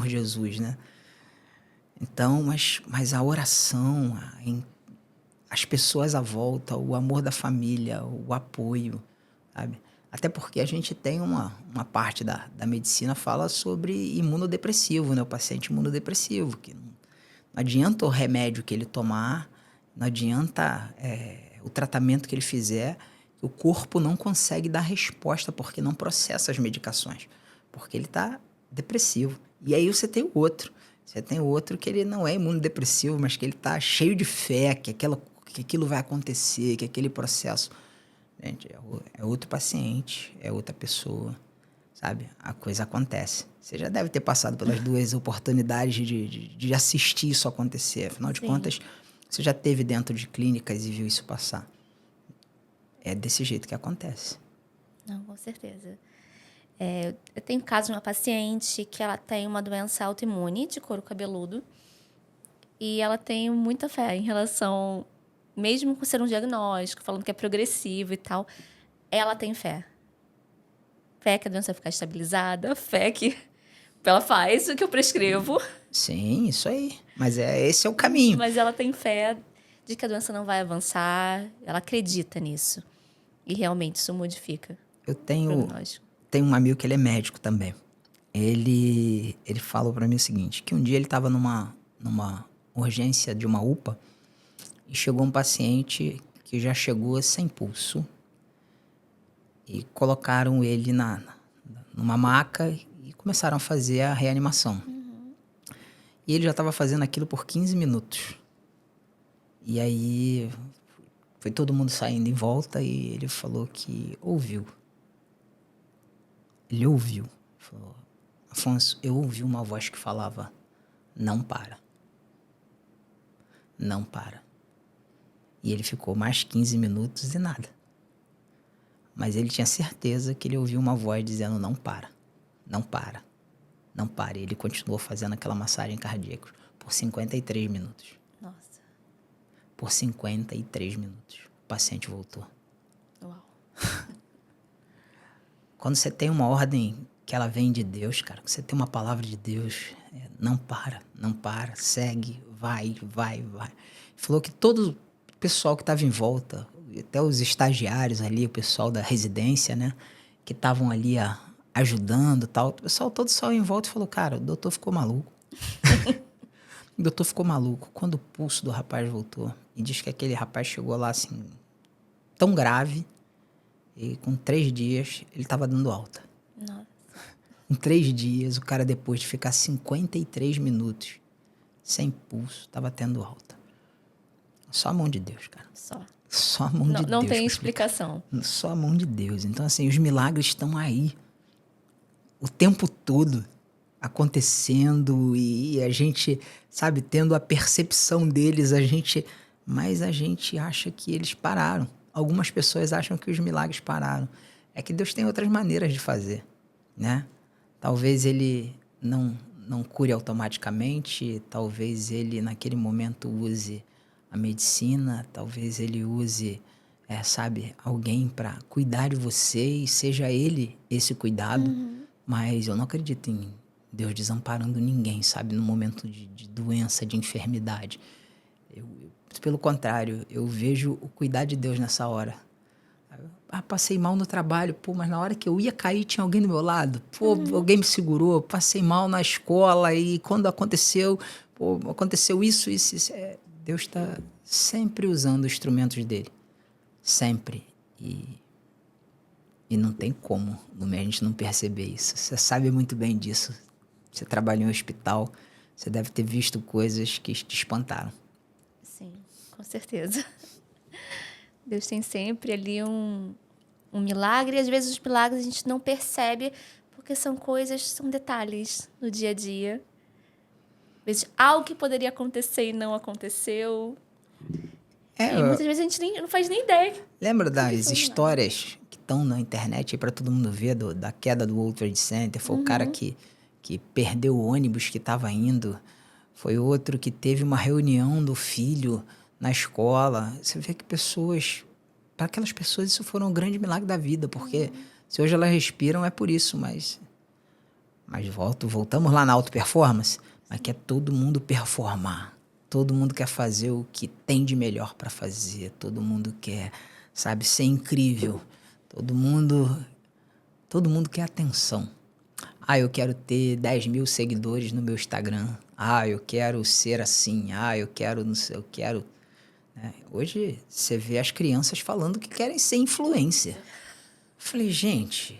Jesus, né? Então, mas a oração, as pessoas à volta, o amor da família, o apoio, sabe? Até porque a gente tem uma parte da medicina fala sobre imunodepressivo, né? O paciente imunodepressivo, que não adianta o remédio que ele tomar, não adianta o tratamento que ele fizer, o corpo não consegue dar resposta porque não processa as medicações, porque ele está depressivo. E aí você tem o outro. Você tem o outro que ele não é imunodepressivo, mas que ele está cheio de fé, que aquilo vai acontecer, que aquele processo... Gente, é outro paciente, é outra pessoa, sabe? A coisa acontece. Você já deve ter passado pelas duas oportunidades de assistir isso acontecer. Afinal de contas, você já esteve dentro de clínicas e viu isso passar. É desse jeito que acontece. Não, com certeza. Eu tenho caso de uma paciente que ela tem uma doença autoimune de couro cabeludo e ela tem muita fé em relação, mesmo com ser um diagnóstico, falando que é progressivo e tal, ela tem fé. Fé que a doença vai ficar estabilizada, fé que ela faz o que eu prescrevo. Sim, isso aí. Mas esse é o caminho. Mas ela tem fé de que a doença não vai avançar, ela acredita nisso. E realmente isso modifica Eu o tenho prognóstico. um amigo que ele é médico também. Ele falou para mim o seguinte, que um dia ele estava numa urgência de uma UPA e chegou um paciente que já chegou sem pulso e colocaram ele numa maca e começaram a fazer a reanimação. E ele já estava fazendo aquilo por 15 minutos. E aí foi todo mundo saindo em volta e ele falou que ouviu. Ele ouviu. Falou, Afonso, eu ouvi uma voz que falava, não para. Não para. E ele ficou mais 15 minutos e nada. Mas ele tinha certeza que ele ouviu uma voz dizendo, não para, não para, não para. E ele continuou fazendo aquela massagem cardíaca por 53 minutos. Nossa. Por 53 minutos. O paciente voltou. Uau. Quando você tem uma ordem que ela vem de Deus, cara, que você tem uma palavra de Deus, não para, não para, segue, vai, vai, vai. Falou que todo o pessoal que estava em volta, até os estagiários ali, o pessoal da residência, né, que estavam ali ajudando e tal, o pessoal todo saiu em volta e falou, cara, o doutor ficou maluco. O doutor ficou maluco. Quando o pulso do rapaz voltou, e diz que aquele rapaz chegou lá assim, tão grave, e com 3 dias ele estava dando alta. Nossa. Em 3 dias, o cara, depois de ficar 53 minutos sem pulso, estava tendo alta. Só a mão de Deus, cara. Só a mão de Deus. Não tem explicação. Só a mão de Deus. Então, assim, os milagres estão aí o tempo todo acontecendo e a gente, sabe, tendo a percepção deles, mas a gente acha que eles pararam. Algumas pessoas acham que os milagres pararam. É que Deus tem outras maneiras de fazer, né? Talvez ele não cure automaticamente, talvez ele naquele momento use a medicina, talvez ele use, sabe, alguém para cuidar de você e seja ele esse cuidado. Mas eu não acredito em Deus desamparando ninguém, sabe, no momento de doença, de enfermidade. Pelo contrário, eu vejo o cuidar de Deus nessa hora. Passei mal no trabalho, mas na hora que eu ia cair tinha alguém do meu lado. Alguém me segurou, passei mal na escola e quando aconteceu, aconteceu isso. Deus está sempre usando os instrumentos dele. Sempre. E não tem como a gente não perceber isso. Você sabe muito bem disso. Você trabalhou em hospital, você deve ter visto coisas que te espantaram. Sim, com certeza. Deus tem sempre ali um milagre, e às vezes os milagres a gente não percebe, porque são detalhes no dia a dia. Às vezes algo que poderia acontecer e não aconteceu. E muitas vezes a gente não faz nem ideia. Lembra das histórias que estão na internet para todo mundo ver da queda do World Trade Center? Foi o cara que perdeu o ônibus que estava indo. Foi outro que teve uma reunião do filho na escola. Você vê que para aquelas pessoas isso foi um grande milagre da vida, porque se hoje elas respiram é por isso, mas voltamos lá na auto performance, mas quer todo mundo performar. Todo mundo quer fazer o que tem de melhor para fazer. Todo mundo quer, sabe, ser incrível. Todo mundo quer atenção. Eu quero ter 10 mil seguidores no meu Instagram. Eu quero ser assim. Eu quero, não sei, eu quero... Hoje você vê as crianças falando que querem ser influencer. Eu falei, gente,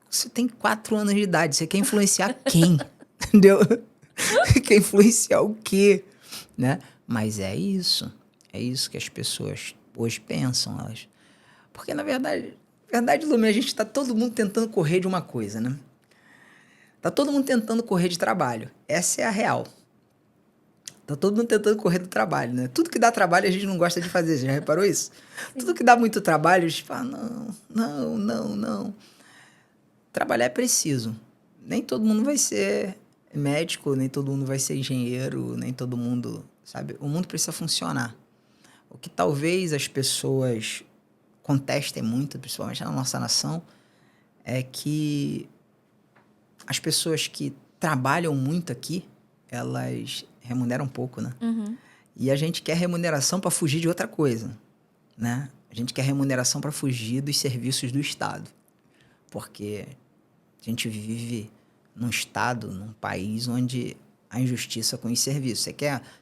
você tem 4 anos de idade, você quer influenciar quem? Entendeu? Quer influenciar o quê? Né? Mas é isso que as pessoas hoje pensam. Porque, na verdade, Lumi, a gente está todo mundo tentando correr de uma coisa, né? Tá todo mundo tentando correr de trabalho. Essa é a real. Tá todo mundo tentando correr do trabalho, né? Tudo que dá trabalho a gente não gosta de fazer, já reparou isso? Sim. Tudo que dá muito trabalho, a gente fala, não. Trabalhar é preciso. Nem todo mundo vai ser médico, nem todo mundo vai ser engenheiro, nem todo mundo, sabe? O mundo precisa funcionar. O que talvez as pessoas contestem muito, principalmente na nossa nação, é que as pessoas que trabalham muito aqui, elas remuneram pouco, né? Uhum. E a gente quer remuneração para fugir de outra coisa, né? A gente quer remuneração para fugir dos serviços do Estado. Porque a gente vive num estado, num país onde a injustiça com os serviços.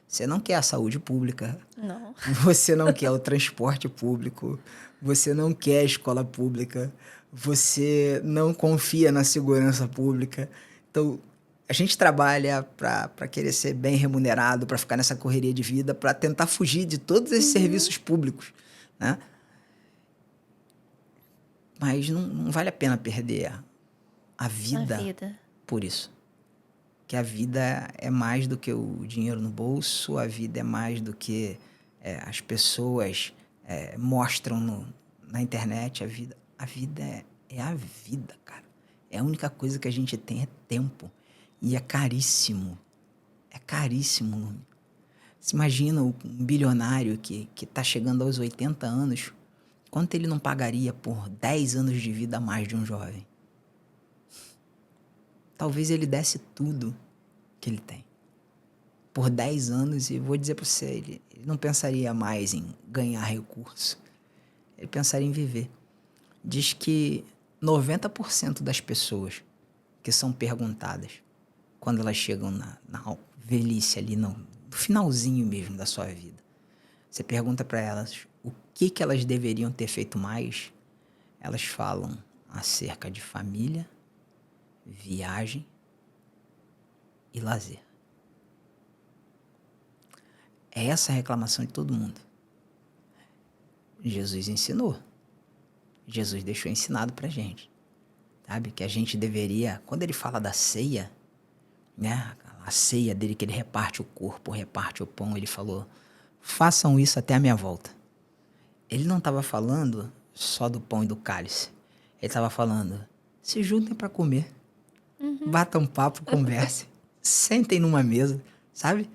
Você não quer a saúde pública. Não. Você não quer o transporte público. Você não quer a escola pública. Você não confia na segurança pública. Então, a gente trabalha para querer ser bem remunerado, para ficar nessa correria de vida, para tentar fugir de todos esses serviços públicos, né? Mas não vale a pena perder a vida por isso. Que a vida é mais do que o dinheiro no bolso, a vida é mais do que as pessoas mostram na internet. A vida é a vida, cara. É a única coisa que a gente tem é tempo. E é caríssimo. É caríssimo. Você imagina um bilionário que está chegando aos 80 anos, quanto ele não pagaria por 10 anos de vida a mais de um jovem? Talvez ele desse tudo que ele tem. Por 10 anos, e vou dizer para você, ele não pensaria mais em ganhar recurso. Ele pensaria em viver. Diz que 90% das pessoas que são perguntadas quando elas chegam na velhice ali, no finalzinho mesmo da sua vida, você pergunta para elas o que elas deveriam ter feito mais, elas falam acerca de família, viagem e lazer. É essa a reclamação de todo mundo. Jesus ensinou. Jesus deixou ensinado pra gente. Sabe? Que a gente deveria... Quando ele fala da ceia, né? A ceia dele, que ele reparte o corpo, reparte o pão, ele falou, façam isso até a minha volta. Ele não estava falando só do pão e do cálice. Ele estava falando, se juntem para comer. Batam papo, conversem. Sentem numa mesa, sabe?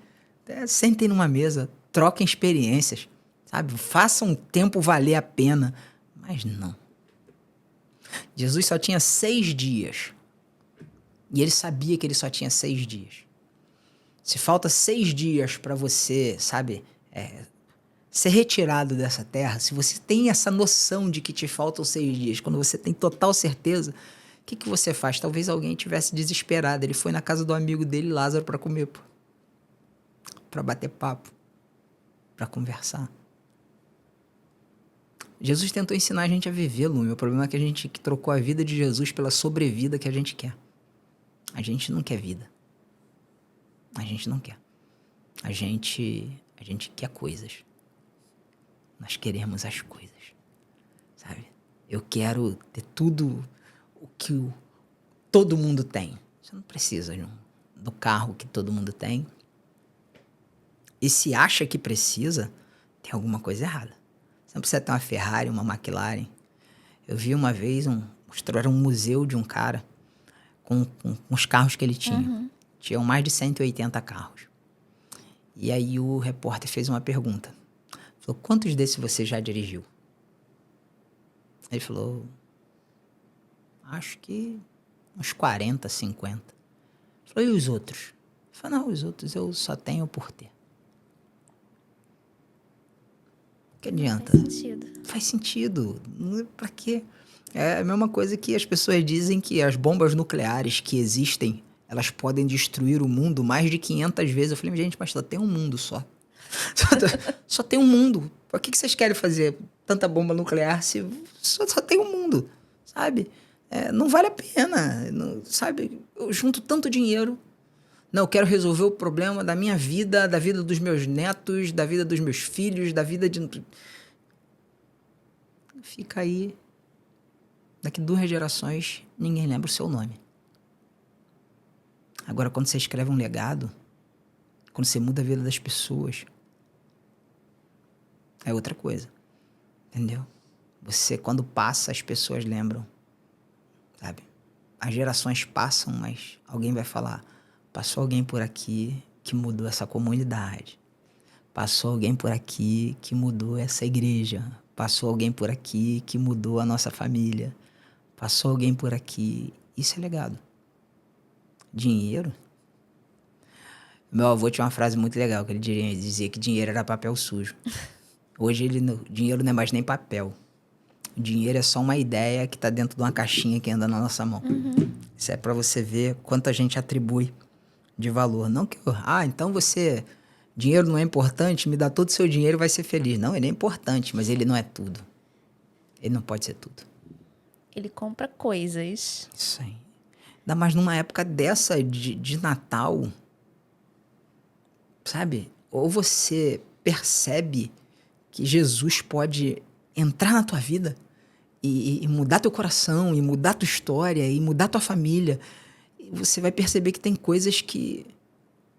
Sentem numa mesa, troquem experiências, sabe? Façam o tempo valer a pena. Mas não. Jesus só tinha 6 dias. E ele sabia que ele só tinha 6 dias. Se falta 6 dias para você, sabe, ser retirado dessa terra, se você tem essa noção de que te faltam 6 dias, quando você tem total certeza, o que você faz? Talvez alguém tivesse desesperado. Ele foi na casa do amigo dele, Lázaro, para comer, para bater papo, para conversar. Jesus tentou ensinar a gente a viver, Lúcio. O problema é que a gente trocou a vida de Jesus pela sobrevida que a gente quer. A gente não quer vida. A gente não quer. A gente quer coisas. Nós queremos as coisas, sabe? Eu quero ter tudo o que todo mundo tem. Você não precisa do carro que todo mundo tem. E se acha que precisa, tem alguma coisa errada. Você não precisa ter uma Ferrari, uma McLaren. Eu vi uma vez, mostraram um museu de um cara com os carros que ele tinha. Tinham mais de 180 carros. E aí o repórter fez uma pergunta. Falou, quantos desses você já dirigiu? Ele falou, acho que uns 40, 50. Falou, e os outros? Ele falou, não, os outros eu só tenho por ter. Que adianta? Faz sentido. Faz sentido. Pra quê? É a mesma coisa que as pessoas dizem que as bombas nucleares que existem, elas podem destruir o mundo mais de 500 vezes. Eu falei, gente, mas só tem um mundo só. Só tem um mundo. Por que vocês querem fazer tanta bomba nuclear se só tem um mundo, sabe? Não vale a pena, não, sabe? Eu junto tanto dinheiro. Não, eu quero resolver o problema da minha vida, da vida dos meus netos, da vida dos meus filhos, da vida de... Fica aí. Daqui 2 gerações, ninguém lembra o seu nome. Agora, quando você escreve um legado, quando você muda a vida das pessoas, é outra coisa. Entendeu? Você, quando passa, as pessoas lembram. Sabe? As gerações passam, mas alguém vai falar, passou alguém por aqui que mudou essa comunidade. Passou alguém por aqui que mudou essa igreja. Passou alguém por aqui que mudou a nossa família. Passou alguém por aqui. Isso é legado. Dinheiro? Meu avô tinha uma frase muito legal, que ele dizia que dinheiro era papel sujo. Hoje dinheiro não é mais nem papel. O dinheiro é só uma ideia que está dentro de uma caixinha que anda na nossa mão. Isso é para você ver quanto a gente atribui de valor. Não que então dinheiro não é importante, me dá todo o seu dinheiro e vai ser feliz. Não, ele é importante, mas ele não é tudo. Ele não pode ser tudo. Ele compra coisas. Isso aí. Ainda mais numa época dessa de Natal, sabe? Ou você percebe que Jesus pode entrar na tua vida e mudar teu coração, e mudar tua história, e mudar tua família. E você vai perceber que tem coisas que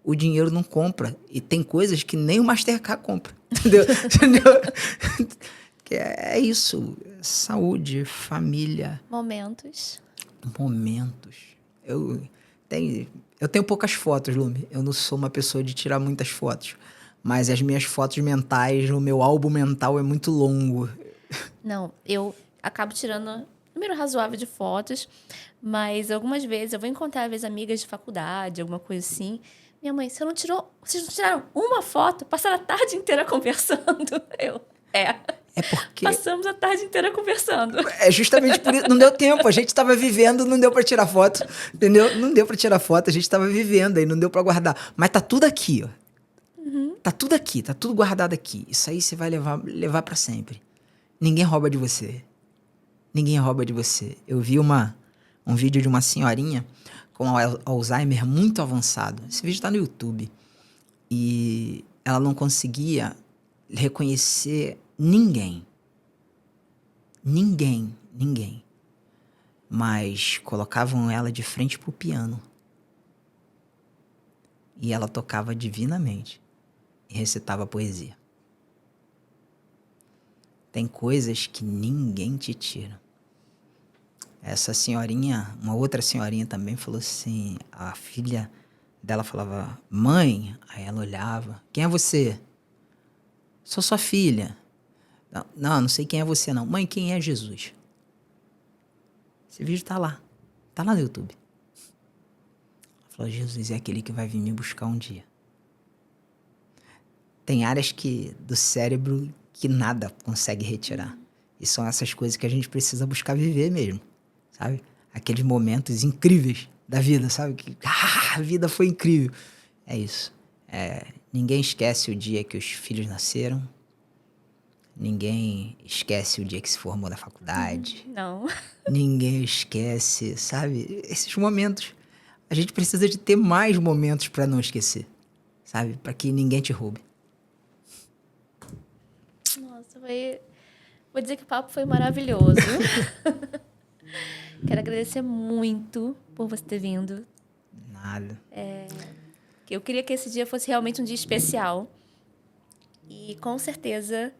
o dinheiro não compra. E tem coisas que nem o Mastercard compra. Entendeu? Que é isso. Saúde, família. Momentos. Eu tenho poucas fotos, Lume. Eu não sou uma pessoa de tirar muitas fotos. Mas as minhas fotos mentais, o meu álbum mental é muito longo. Não, eu acabo tirando um número razoável de fotos, mas algumas vezes eu vou encontrar, às vezes, amigas de faculdade, alguma coisa assim. Minha mãe, vocês não tiraram uma foto? Passaram a tarde inteira conversando. É porque... Passamos a tarde inteira conversando. É justamente por isso. Não deu tempo. A gente estava vivendo, não deu para tirar foto. Entendeu? Não deu para tirar foto. A gente estava vivendo aí, não deu para guardar. Mas tá tudo aqui, ó. Tá tudo aqui, tá tudo guardado aqui. Isso aí você vai levar para sempre. Ninguém rouba de você. Ninguém rouba de você. Eu vi um vídeo de uma senhorinha com Alzheimer muito avançado. Esse vídeo tá no YouTube. E ela não conseguia reconhecer ninguém. Ninguém. Mas colocavam ela de frente pro piano. E ela tocava divinamente. E recitava poesia. Tem coisas que ninguém te tira. Essa senhorinha, uma outra senhorinha também falou assim, a filha dela falava, mãe, aí ela olhava, quem é você? Sou sua filha. Não sei quem é você não. Mãe, quem é Jesus? Esse vídeo tá lá no YouTube. Ela falou, Jesus é aquele que vai vir me buscar um dia. Tem áreas do cérebro que nada consegue retirar. E são essas coisas que a gente precisa buscar viver mesmo, sabe? Aqueles momentos incríveis da vida, sabe? A vida foi incrível. É isso. Ninguém esquece o dia que os filhos nasceram. Ninguém esquece o dia que se formou na faculdade. Não. Ninguém esquece, sabe? Esses momentos. A gente precisa de ter mais momentos para não esquecer, sabe? Para que ninguém te roube. Nossa, vou dizer que o papo foi maravilhoso. Quero agradecer muito por você ter vindo. Nada. Eu queria que esse dia fosse realmente um dia especial. E com certeza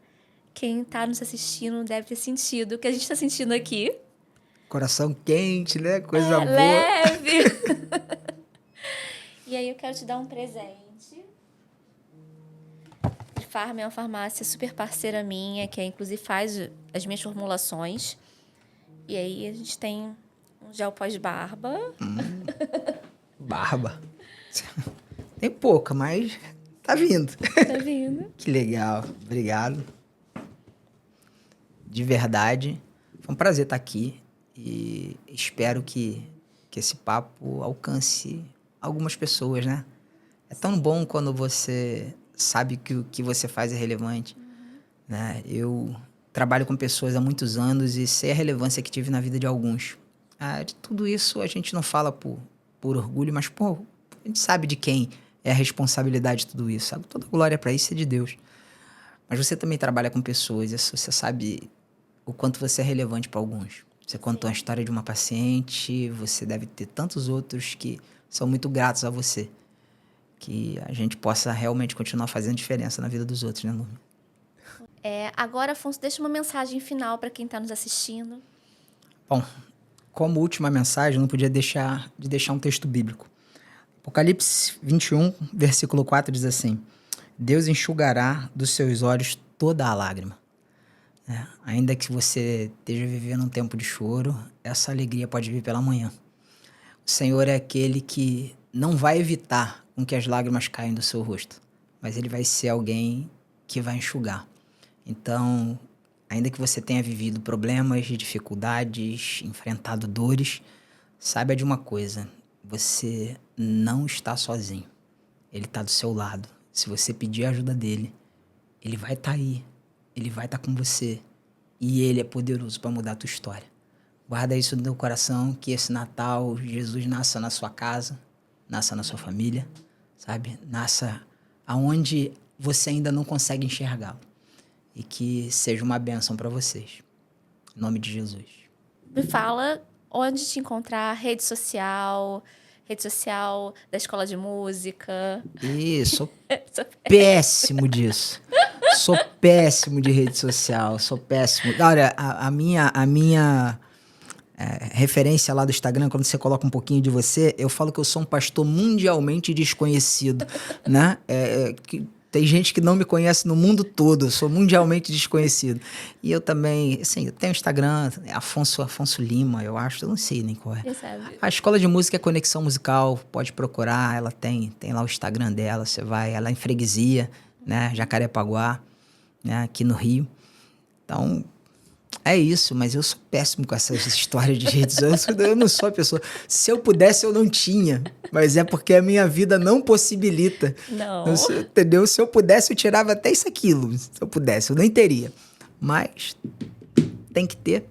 quem está nos assistindo deve ter sentido o que a gente está sentindo aqui. Coração quente, né? Coisa boa. Leve. E aí eu quero te dar um presente. Farm é uma farmácia super parceira minha, que inclusive faz as minhas formulações. E aí a gente tem um gel pós-barba. Barba. Tem pouca, mas tá vindo. Tá vindo. Que legal. Obrigado. De verdade, foi um prazer estar aqui. E espero que esse papo alcance algumas pessoas, né? É tão bom quando você sabe que o que você faz é relevante, né? Eu trabalho com pessoas há muitos anos e sei a relevância que tive na vida de alguns. De tudo isso a gente não fala por orgulho, mas, pô, a gente sabe de quem é a responsabilidade de tudo isso, sabe? Toda glória para isso é de Deus. Mas você também trabalha com pessoas, e você sabe o quanto você é relevante para alguns. Você contou a história de uma paciente, você deve ter tantos outros que são muito gratos a você. Que a gente possa realmente continuar fazendo diferença na vida dos outros, né, Lu? Agora, Afonso, deixa uma mensagem final para quem está nos assistindo. Bom, como última mensagem, eu não podia deixar de deixar um texto bíblico. Apocalipse 21, versículo 4 diz assim: Deus enxugará dos seus olhos toda a lágrima. Ainda que você esteja vivendo um tempo de choro, essa alegria pode vir pela manhã. O Senhor é aquele que não vai evitar com que as lágrimas caiam do seu rosto, mas Ele vai ser alguém que vai enxugar. Então, ainda que você tenha vivido problemas, dificuldades, enfrentado dores, saiba de uma coisa: você não está sozinho. Ele está do seu lado. Se você pedir a ajuda dele, Ele vai estar aí. Ele vai estar com você. E Ele é poderoso para mudar a tua história. Guarda isso no teu coração, que esse Natal, Jesus nasça na sua casa, nasça na sua família, sabe? Nasça aonde você ainda não consegue enxergá-lo. E que seja uma bênção para vocês. Em nome de Jesus. Me fala onde te encontrar, rede social da escola de música. Sou péssimo disso. Sou péssimo de rede social, sou péssimo. Olha, a minha referência lá do Instagram, quando você coloca um pouquinho de você, eu falo que eu sou um pastor mundialmente desconhecido, né? Tem gente que não me conhece no mundo todo, eu sou mundialmente desconhecido. E eu também, assim, eu tenho Instagram, Afonso Lima, eu acho, eu não sei nem qual é. A escola de música é Conexão Musical, pode procurar, ela tem lá o Instagram dela, você vai, ela é em Freguesia, né, Jacarepaguá, né, aqui no Rio. Então, é isso, mas eu sou péssimo com essas histórias de redes sociais. Eu não sou a pessoa. Se eu pudesse, eu não tinha. Mas é porque a minha vida não possibilita. Não. Entendeu? Se eu pudesse, eu tirava até isso, aquilo. Se eu pudesse, eu nem teria. Mas tem que ter.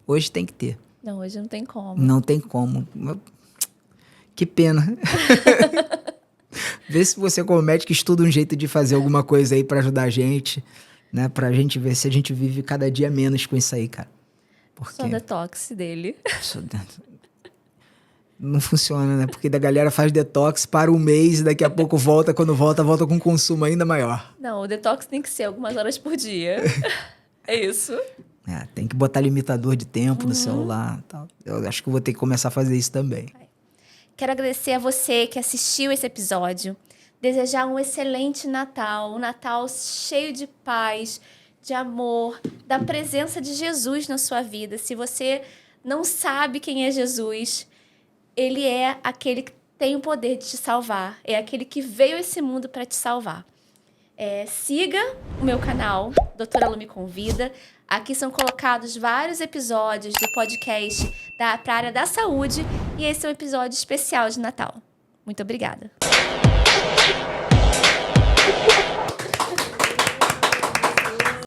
Hoje tem que ter. Não, hoje não tem como. Não tem como. Que pena. Vê se você, como médico, estuda um jeito de fazer alguma coisa aí pra ajudar a gente. Né, pra gente ver se a gente vive cada dia menos com isso aí, cara. Porque só detox dele. Não funciona, né? Porque da galera faz detox para um mês e daqui a pouco volta, quando volta com um consumo ainda maior. Não, o detox tem que ser algumas horas por dia. É isso. Tem que botar limitador de tempo no celular. Tal. Eu acho que eu vou ter que começar a fazer isso também. Quero agradecer a você que assistiu esse episódio. Desejar um excelente Natal, um Natal cheio de paz, de amor, da presença de Jesus na sua vida. Se você não sabe quem é Jesus, Ele é aquele que tem o poder de te salvar. É aquele que veio a esse mundo para te salvar. Siga o meu canal, Doutora Lu Me Convida. Aqui são colocados vários episódios do podcast para a área da saúde. E esse é um episódio especial de Natal. Muito obrigada.